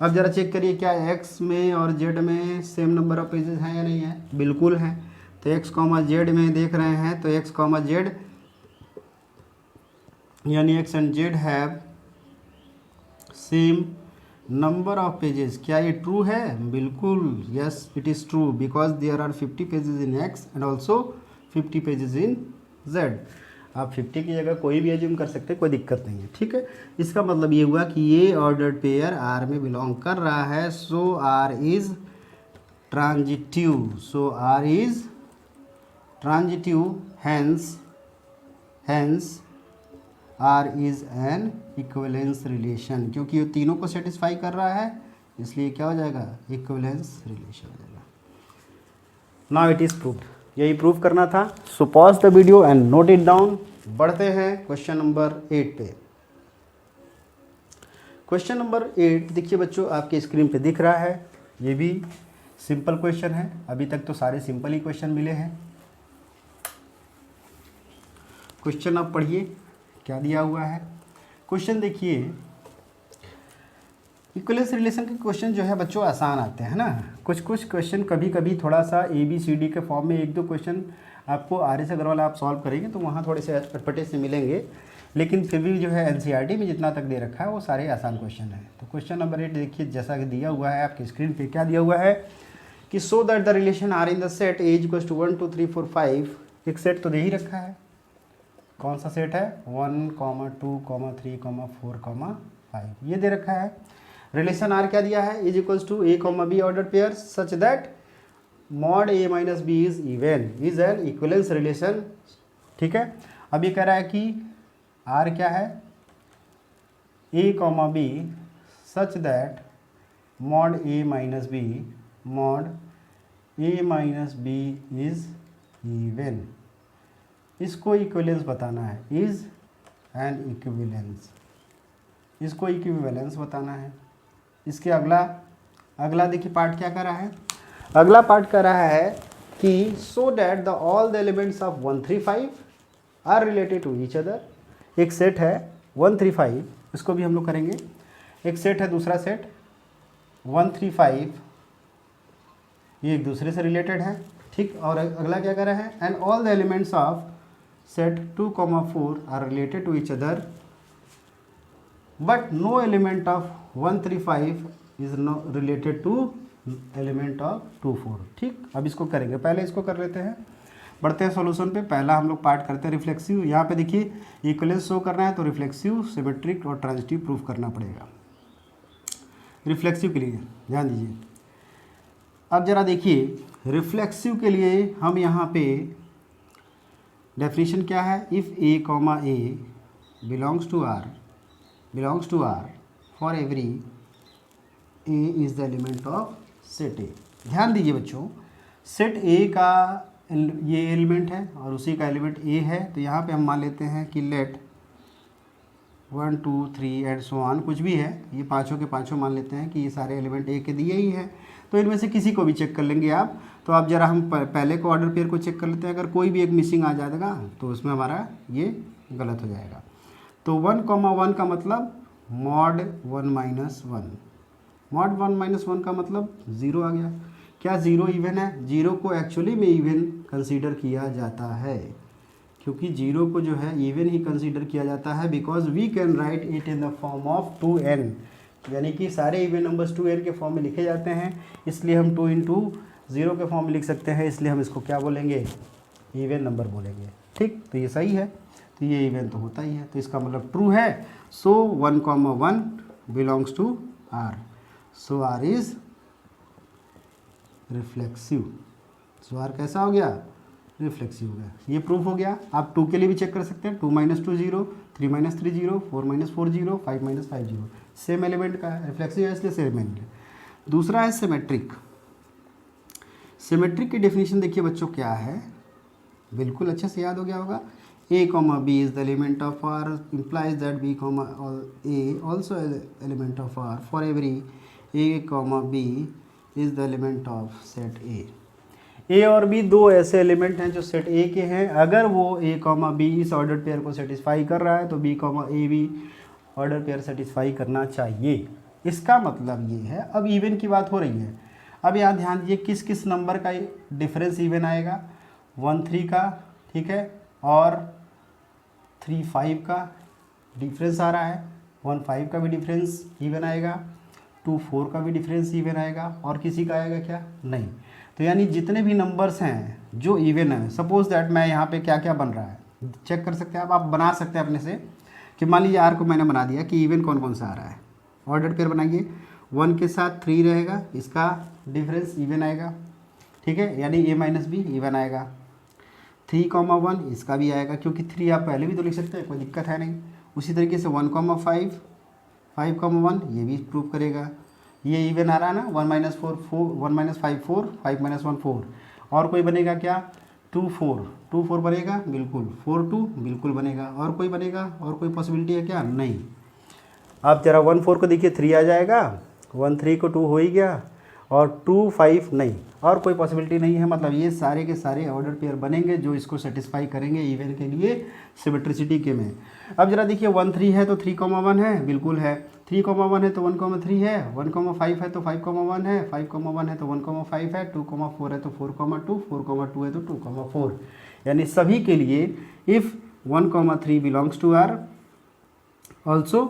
अब ज़रा चेक करिए, क्या एक्स में और जेड में सेम नंबर ऑफ पेजेस हैं या नहीं है? बिल्कुल हैं। तो एक्स कॉमा जेड में देख रहे हैं, तो एक्स कॉमा जेड यानी X and Z have same number of pages. क्या ये ट्रू है? बिल्कुल, yes it is true, because there are 50 pages in X and also 50 pages in Z. आप 50 की जगह कोई भी एज्यूम कर सकते हैं, कोई दिक्कत नहीं है। ठीक है, इसका मतलब ये हुआ कि ये ऑर्डर्ड पेयर आर में बिलोंग कर रहा है, so R is transitive, so R is transitive, hence R is an equivalence relation. क्योंकि ये तीनों को सेटिस्फाई कर रहा है, इसलिए क्या हो जाएगा? इक्विवेलेंस रिलेशन हो जाएगा। नाउ इट इज प्रूव्ड, यही प्रूव करना था। So pause the video and note it down. बढ़ते हैं क्वेश्चन नंबर 8 पे। क्वेश्चन नंबर 8 देखिए बच्चों, आपके स्क्रीन पे दिख रहा है, ये भी सिंपल क्वेश्चन है। अभी तक तो सारे सिंपल ही क्वेश्चन मिले हैं। क्वेश्चन आप पढ़िए, क्या दिया हुआ है। क्वेश्चन देखिए, इक्विवेलेंस रिलेशन के क्वेश्चन जो है बच्चों आसान आते हैं ना। कुछ क्वेश्चन कभी कभी थोड़ा सा ABCD के फॉर्म में 1-2 क्वेश्चन आपको RS अग्रवाल आप सॉल्व करेंगे तो वहाँ थोड़े से अटपटे से मिलेंगे, लेकिन फिर भी जो है NCERT में जितना तक दे रखा है वो सारे आसान क्वेश्चन हैं। तो क्वेश्चन नंबर 8 देखिए, जैसा कि दिया हुआ है आपके स्क्रीन पे, क्या दिया हुआ है कि so that the relation R in the set A equals to 1 2 3 4 5। एक सेट तो दे ही रखा है, कौन सा सेट है? 1, 2, 3, 4, 5 ये दे रखा है। रिलेशन आर क्या दिया है? Is equals to A comma B ordered pair such that mod A minus B is even, is an equivalence relation. ठीक है, अब ये कह रहा है कि आर क्या है? A comma B such that mod A minus B is even. इसको इक्विवेलेंस बताना है, इज एन इक्विवेलेंस, इसको इक्विवेलेंस बताना है। इसके अगला देखिए पार्ट क्या कर रहा है? अगला पार्ट कर रहा है कि so that the all the elements of 1 3 5 are related to each other. एक सेट है 1 3 5, इसको भी हम लोग करेंगे। एक सेट है, दूसरा सेट 1 3 5, ये एक दूसरे से रिलेटेड है। ठीक, और अगला क्या कर रहा है? And all the elements of set 2 4 are related to each other but no element of 1 3 5 is related to element of 2 4। ठीक, अब इसको करेंगे, पहले इसको कर लेते हैं। बढ़ते हैं सॉल्यूशन पे। पहला हम लोग पार्ट करते हैं रिफ्लेक्सिव। यहाँ पे देखिए इक्वलेंस शो करना है तो रिफ्लेक्सिव, सिमेट्रिक और ट्रांजिटिव प्रूफ करना पड़ेगा। रिफ्लेक्सिव के लिए ध्यान दीजिए। अब जरा देखिए रिफ्लेक्सिव के लिए हम यहाँ पे डेफिनेशन क्या है, if A comma A belongs to R for every a is the element of set A. ध्यान दीजिए बच्चों, सेट ए का ये एलिमेंट है और उसी का एलिमेंट ए है, तो यहाँ पे हम मान लेते हैं कि लेट 1 2 3 एंड सो ऑन, कुछ भी है, ये पाँचों के पाँचों मान लेते हैं कि ये सारे एलिमेंट ए के दिए ही हैं। तो इनमें से किसी को भी चेक कर लेंगे आप। तो आप जरा हम पहले को ऑर्डर पेयर को चेक कर लेते हैं। अगर कोई भी एक मिसिंग आ जाएगा तो उसमें हमारा ये गलत हो जाएगा। तो 1,1 का मतलब मॉड 1 माइनस 1, मॉड 1 माइनस 1 का मतलब 0 आ गया। क्या 0 इवन है? 0 को एक्चुअली में इवन कंसीडर किया जाता है, क्योंकि 0 को जो है इवन ही कंसीडर किया जाता है, because we can write it in the form of 2n, यानी कि सारे इवन नंबर्स 2n के फॉर्म में लिखे जाते हैं, इसलिए हम 2 इंटू 0 के फॉर्म में लिख सकते हैं, इसलिए हम इसको क्या बोलेंगे, इवन नंबर बोलेंगे। ठीक, तो ये सही है, तो ये इवन तो होता ही है, तो इसका मतलब ट्रू है। So 1,1 belongs to R, so R is reflexive. So R कैसा हो गया, रिफ्लेक्सिव हो गया। ये प्रूफ हो गया। आप 2 के लिए भी चेक कर सकते हैं, 2 - 2 0, 3 - 3 0, 4 - 4 0, 5 - 5 0, सेम एलिमेंट का है, रिफ्लेक्सिव है इसलिए सेम एलिमेंट। दूसरा है सिमेट्रिक। सिमेट्रिक की डेफिनेशन देखिए बच्चों क्या है, बिल्कुल अच्छे से याद हो गया होगा। A, B is the element of R implies that B, A also is element of R for every A, B is the element of set A। A और B दो ऐसे एलिमेंट हैं जो सेट A के हैं। अगर वो A, B इस ऑर्डर पेयर को सेटिस्फाई कर रहा है तो B, A भी ऑर्डर पेयर सेटिस्फाई करना चाहिए। इसका मतलब ये है। अब इवन की बात हो रही है। अब यहाँ ध्यान दीजिए किस किस नंबर का डिफरेंस इवन आएगा, 1 3 का, ठीक है, और 3 5 का डिफरेंस आ रहा है, 1 5 का भी डिफरेंस इवन आएगा, 2 4 का भी डिफरेंस इवन आएगा, और किसी का आएगा क्या, नहीं। तो यानी जितने भी नंबर्स हैं जो इवन है, सपोज दैट मैं यहाँ पे क्या क्या बन रहा है चेक कर सकते हैं आप बना सकते हैं अपने से, कि मान लीजिए R को मैंने बना दिया कि इवन कौन कौन सा आ रहा है। ऑर्डर पेयर बनाइए, 1 के साथ 3 रहेगा, इसका डिफरेंस इवन आएगा, ठीक है, यानी A - B इवन आएगा। 3, 1 इसका भी आएगा, क्योंकि 3 आप पहले भी तो लिख सकते हैं, कोई दिक्कत है नहीं। उसी तरीके से 1, 5, 5, 1 ये भी प्रूव करेगा, ये इवन आ रहा है ना। 1 - 4 4, 1 - 5 4, 5 - 1 4। और कोई बनेगा क्या, 2 4 बनेगा, बिल्कुल। 4 2 बिल्कुल बनेगा। और कोई बनेगा, और कोई पॉसिबिलिटी है क्या, नहीं। आप जरा 1 4 को देखिए, 3 आ जाएगा, 1 3 को 2 हो ही गया, और 2 5 नहीं, और कोई पॉसिबिलिटी नहीं है। मतलब ये सारे के सारे ऑर्डर पेयर बनेंगे जो इसको सेटिस्फाई करेंगे इवन के लिए सिमेट्रिसिटी के में। अब जरा देखिए 1 3 है तो 3, 1 है, बिल्कुल है। 3, 1 है तो 1, 3 है, 1, 5 है तो 5, 1 है, 5, 1 है तो 1, 5 है, 2, 4 है तो 4, 2, 4, 2 है तो 2, 4। यानी सभी के लिए if 1, 3 belongs to R, also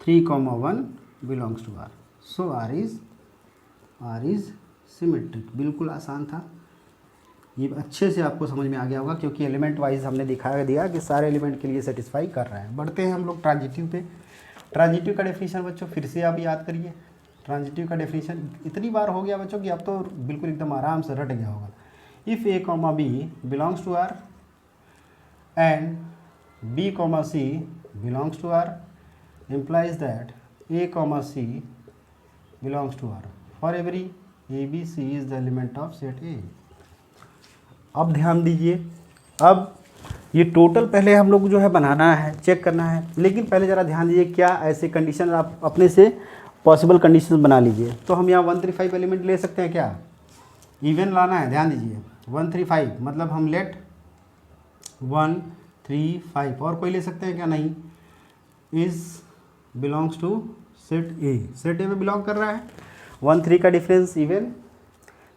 3, 1 belongs to R, so R is symmetric. बिल्कुल आसान था, ये अच्छे से आपको समझ में आ गया होगा, क्योंकि एलिमेंट वाइज हमने दिखा दिया कि सारे एलिमेंट के लिए सेटिस्फाई कर रहा है। बढ़ते हैं हम लोग ट्रांजिटिव पे। ट्रांजिटिव का डेफिनेशन बच्चों फिर से आप याद करिए। ट्रांजिटिव का डेफिनेशन इतनी बार हो गया बच्चों कि अब तो बिल्कुल एकदम आराम से रट गया होगा। If A, B belongs to R and B, C belongs to R implies that A, C belongs to R for every A, B, C is the element of set A। अब ध्यान दीजिए, अब ये टोटल पहले हम लोग जो है बनाना है, चेक करना है, लेकिन पहले ज़रा ध्यान दीजिए क्या ऐसे कंडीशन आप अपने से पॉसिबल कंडीशन बना लीजिए। तो हम यहाँ 1 3 5 एलिमेंट ले सकते हैं क्या, इवन लाना है। ध्यान दीजिए 1 3 5 मतलब हम लेट 1 3 5, और कोई ले सकते हैं क्या, नहीं। Is belongs to set A, set A में बिलोंग कर रहा है। 1 3 का डिफरेंस इवन,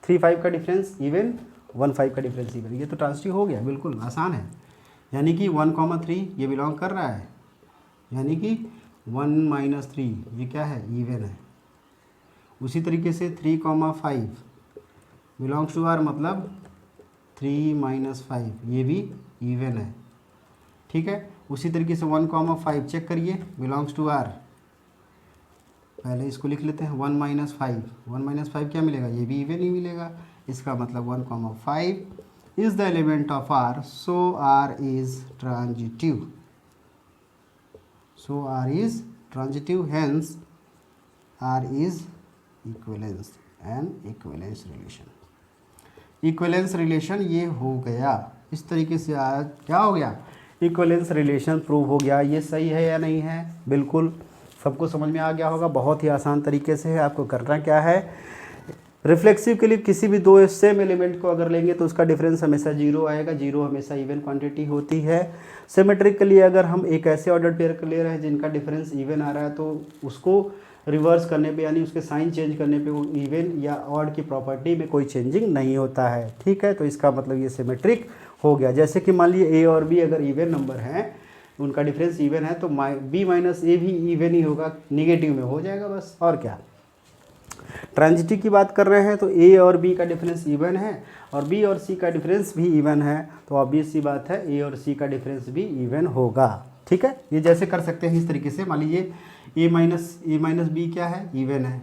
3 5 का डिफरेंस इवन, 1 5 का डिफरेंस इवन। ये तो ट्रांजिटिव हो गया, बिल्कुल आसान है। यानी कि 1, 3 ये बिलोंग कर रहा है, यानी कि 1 - 3 ये क्या है, इवन है। उसी तरीके से 3, 5 बिलोंग्स टू R मतलब 3 माइनस 5, ये भी इवन है, ठीक है। उसी तरीके से 1,5 चेक करिए, बिलोंग्स टू आर। पहले इसको लिख लेते हैं, 1 माइनस 5, 1 माइनस 5 क्या मिलेगा, ये भी इवन ही मिलेगा। इसका मतलब 1,5 is the element of R, so R is transitive, so R is transitive, hence R is equivalence and equivalence relation. Equivalence relation ये हो गया, इस तरीके से आज क्या हो गया, इक्विवेलेंस रिलेशन प्रूव हो गया। ये सही है या नहीं है, बिल्कुल सबको समझ में आ गया होगा। बहुत ही आसान तरीके से है, आपको करना क्या है, रिफ्लेक्सिव के लिए किसी भी दो सेम एलिमेंट को अगर लेंगे तो उसका डिफरेंस हमेशा जीरो आएगा, जीरो हमेशा इवन क्वांटिटी होती है। सिमेट्रिक के लिए अगर हम एक ऐसे ऑर्डर पेयर को ले रहे हैं जिनका डिफरेंस इवन आ रहा है तो उसको रिवर्स करने पे, यानी उसके साइन चेंज करने पे वो इवन या ऑड की प्रॉपर्टी में कोई चेंजिंग नहीं होता है, ठीक है। तो इसका मतलब ये सिमेट्रिक हो गया। जैसे कि मान लीजिए ए और बी अगर इवन नंबर हैं, उनका डिफरेंस इवन है, तो बी माइनस ए भी इवन ही होगा, निगेटिव में हो जाएगा बस, और क्या। ट्रांजिटिव की बात कर रहे हैं तो ए और बी का डिफरेंस इवन है और बी और सी का डिफरेंस भी इवन है, तो ऑब्वियस सी बात है ए और सी का डिफरेंस भी इवन होगा, ठीक है। ये जैसे कर सकते हैं इस तरीके से, मान लीजिए ए माइनस बी क्या है, इवन है,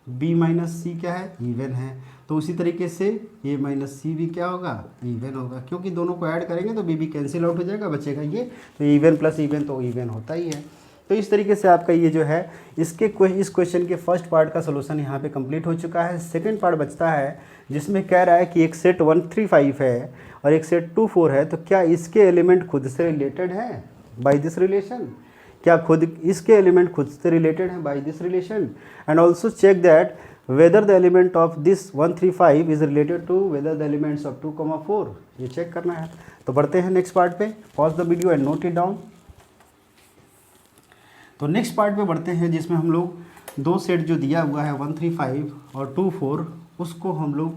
बी माइनस सी क्या है, इवन है, तो उसी तरीके से ए माइनस सी भी क्या होगा, इवन होगा, क्योंकि दोनों को ऐड करेंगे तो बी भी कैंसिल आउट हो जाएगा, बचेगा ये, तो इवन प्लस इवन तो इवन होता ही है। तो इस तरीके से आपका ये जो है इस क्वेश्चन के फर्स्ट पार्ट का सलूशन यहाँ पे कंप्लीट हो चुका है। सेकंड पार्ट बचता है जिसमें कह रहा है कि एक सेट 135 है और एक सेट 24 है, तो क्या इसके एलिमेंट खुद से रिलेटेड है बाय दिस रिलेशन, क्या खुद इसके एलिमेंट खुद से रिलेटेड हैं by this relation, and also check that whether the element of this 135 is related to whether the elements of 2,4, ये चेक करना है। तो बढ़ते हैं नेक्स्ट पार्ट पे, pause the video and note it down. तो नेक्स्ट पार्ट पे बढ़ते हैं जिसमें हम लोग दो सेट जो दिया हुआ है 135 और 24, उसको हम लोग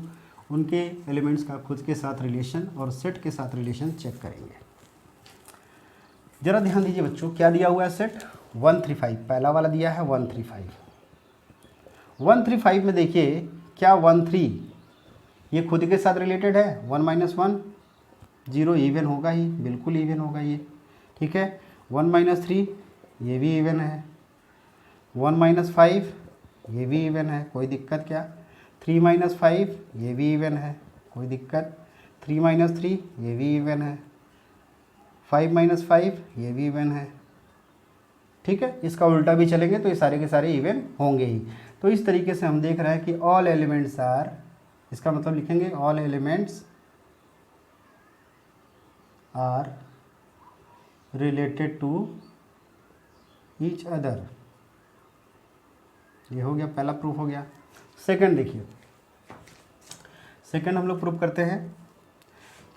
उनके एलिमेंट्स का खुद के साथ रिलेशन और सेट के साथ रिलेशन चेक करेंगे। जरा ध्यान दीजिए बच्चों, क्या दिया हुआ है सेट 135, पहला वाला दिया है 135 में देखिए क्या 13 ये खुद के साथ रिलेटेड है, 1 माइनस 1 0 इवन होगा ही, बिल्कुल इवन होगा ये, ठीक है। 1 माइनस 3 ये भी इवन है, 1 माइनस 5 ये भी इवन है, कोई दिक्कत क्या। 3 माइनस 5 ये भी इवन है, कोई दिक्कत। 3 माइनस 3 ये भी इवन है, 5 माइनस 5 ये भी इवन है, ठीक है। इसका उल्टा भी चलेंगे तो ये सारे के सारे इवन होंगे ही। तो इस तरीके से हम देख रहे हैं कि ऑल एलिमेंट्स आर, इसका मतलब लिखेंगे all elements are related to each other, ये हो गया, पहला प्रूफ हो गया। सेकंड देखिए, सेकंड हम लोग प्रूफ करते हैं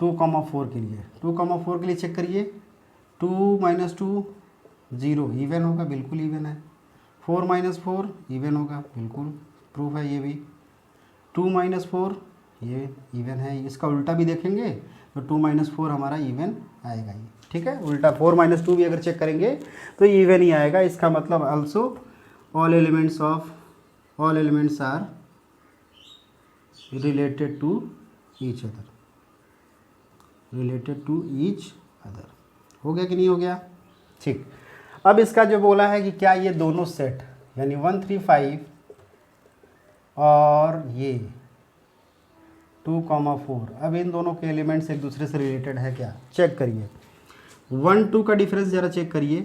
2,4 के लिए। 2,4 के लिए चेक करिए, 2 माइनस 2 0 इवन होगा, बिल्कुल इवन है। 4 माइनस 4 इवन होगा, बिल्कुल प्रूफ है ये भी। 2 माइनस 4 ये इवन है, इसका उल्टा भी देखेंगे तो 2 माइनस 4 हमारा इवन आएगा ये, ठीक है। उल्टा 4 माइनस 2 भी अगर चेक करेंगे तो इवन ही आएगा। इसका मतलब also all elements are related to each other, related to each other. हो गया कि नहीं हो गया, ठीक। अब इसका जो बोला है कि क्या ये दोनों सेट यानी 135 और ये 2,4, अब इन दोनों के एलिमेंट्स एक दूसरे से रिलेटेड है क्या, चेक करिए। 1 2 का डिफरेंस ज़रा चेक करिए,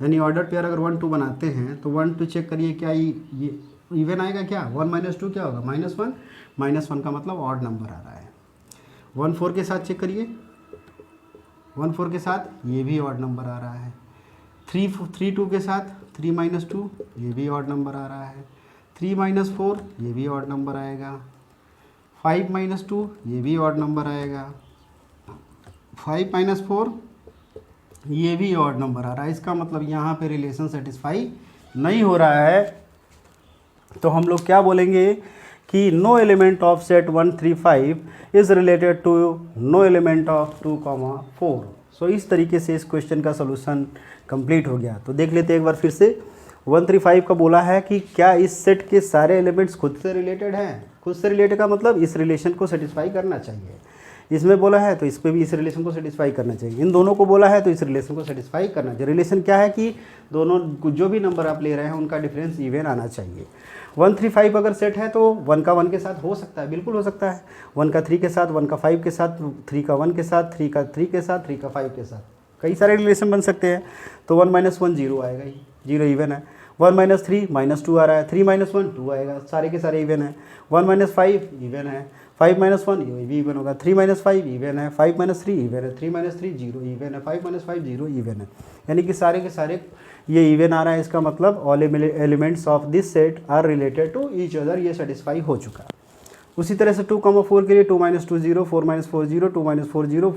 यानी ऑर्डर पेयर अगर 1 2 बनाते हैं तो 1 2 चेक करिए क्या ये इवन आएगा क्या। 1 माइनस 2 क्या होगा, -1, -1 का मतलब ऑड नंबर आ रहा है। 1 4 के साथ चेक करिए, 1 4 के साथ ये भी ऑड नंबर आ रहा है। 3 2 के साथ 3 माइनस 2 ये भी ऑड नंबर आ रहा है। 3 माइनस 4 ये भी ऑड नंबर आएगा। 5 माइनस 2 ये भी ऑड नंबर आएगा। 5 माइनस 4 ये भी ऑड नंबर आ रहा है। इसका मतलब यहाँ पे रिलेशन सेटिस्फाई नहीं हो रहा है, तो हम लोग क्या बोलेंगे कि no element of set 135 is related to no element of 2,4। So इस तरीके से इस क्वेश्चन का सलूशन कंप्लीट हो गया। तो देख लेते हैं एक बार फिर से, 135 का बोला है कि क्या इस सेट के सारे एलिमेंट्स खुद से रिलेटेड हैं। खुद से रिलेटेड का मतलब इस रिलेशन को सेटिस्फाई करना चाहिए। इसमें बोला है तो इस पे भी इस रिलेशन को सेटिस्फाई करना चाहिए। इन दोनों को बोला है तो इस रिलेशन को सेटिस्फाई करना चाहिए। रिलेशन क्या है कि दोनों जो भी नंबर आप ले रहे हैं उनका डिफरेंस इवन आना चाहिए। 135 अगर सेट है तो 1 का 1 के साथ हो सकता है, बिल्कुल हो सकता है। 1 का 3 के साथ, 1 का 5 के साथ, 3 का 1 के साथ, 3 का 3 के साथ, 3 का 5 के साथ, कई सारे रिलेशन बन सकते हैं। तो 1 - 1 0 आएगा ही, 0 इवन है। 1 - 3 -2 आ रहा है, 3 - 1 2 आएगा, सारे के सारे इवन है। 1 - 5 इवन है, 5 - 1 ये भी इवन होगा। 3 - 5 इवन है, 5 - 3 इवन है, 3 - 3 0 इवन है, 5 - 5 0 इवन है। यानी कि सारे के सारे ये इवन आ रहा है। इसका मतलब all elements of this set are related to each other, ये सेटिस्फाई हो चुका है। उसी तरह से 2, 4 के लिए 2 - 2 0, 4 - 4 0, 2 - 4 0,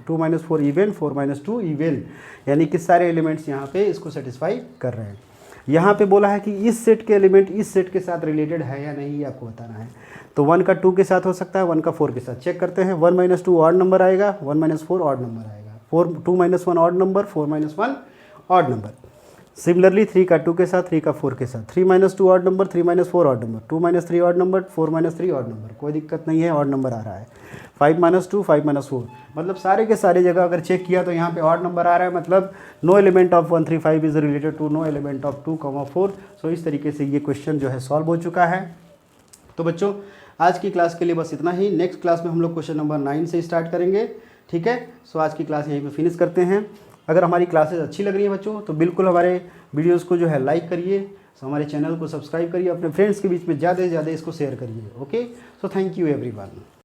2 - 4 इवन, 4 - 2 इवन, यानी कि सारे एलिमेंट्स यहाँ पे इसको सेटिस्फाई कर रहे हैं। यहाँ पे बोला है कि इस सेट के एलिमेंट इस सेट के साथ रिलेटेड है या नहीं, ये आपको बताना है। तो 1 का 2 के साथ हो सकता है, 1 का 4 के साथ। चेक करते हैं। 1 - 2 ऑड नंबर आएगा, 1 - 4 ऑड नंबर आएगा, 2 - 1 odd number, 4 - 1 odd number. Similarly 3 का 2 के साथ, 3 का 4 के साथ, 3 - 2 odd number, 3 - 4 odd number, 2 - 3 odd number, 4 - 3 odd number, कोई दिक्कत नहीं है, ऑड नंबर आ रहा है। 5 - 2, 5 - 4, मतलब सारे के सारे जगह अगर चेक किया तो यहाँ पे ऑड नंबर आ रहा है, मतलब no element of 135 is related to no element of 2, 4। So इस तरीके से ये क्वेश्चन जो है सॉल्व हो चुका है। तो बच्चों आज की क्लास के लिए बस इतना ही। नेक्स्ट क्लास में हम लोग क्वेश्चन नंबर 9 से स्टार्ट करेंगे, ठीक है। सो आज की क्लास यहीं पे फिनिश करते हैं। अगर हमारी क्लासेस अच्छी लग रही है बच्चों तो बिल्कुल हमारे वीडियोस को जो है लाइक करिए, सो हमारे चैनल को सब्सक्राइब करिए, अपने फ्रेंड्स के बीच में ज़्यादा से ज़्यादा इसको शेयर करिए। Okay, so thank you everyone.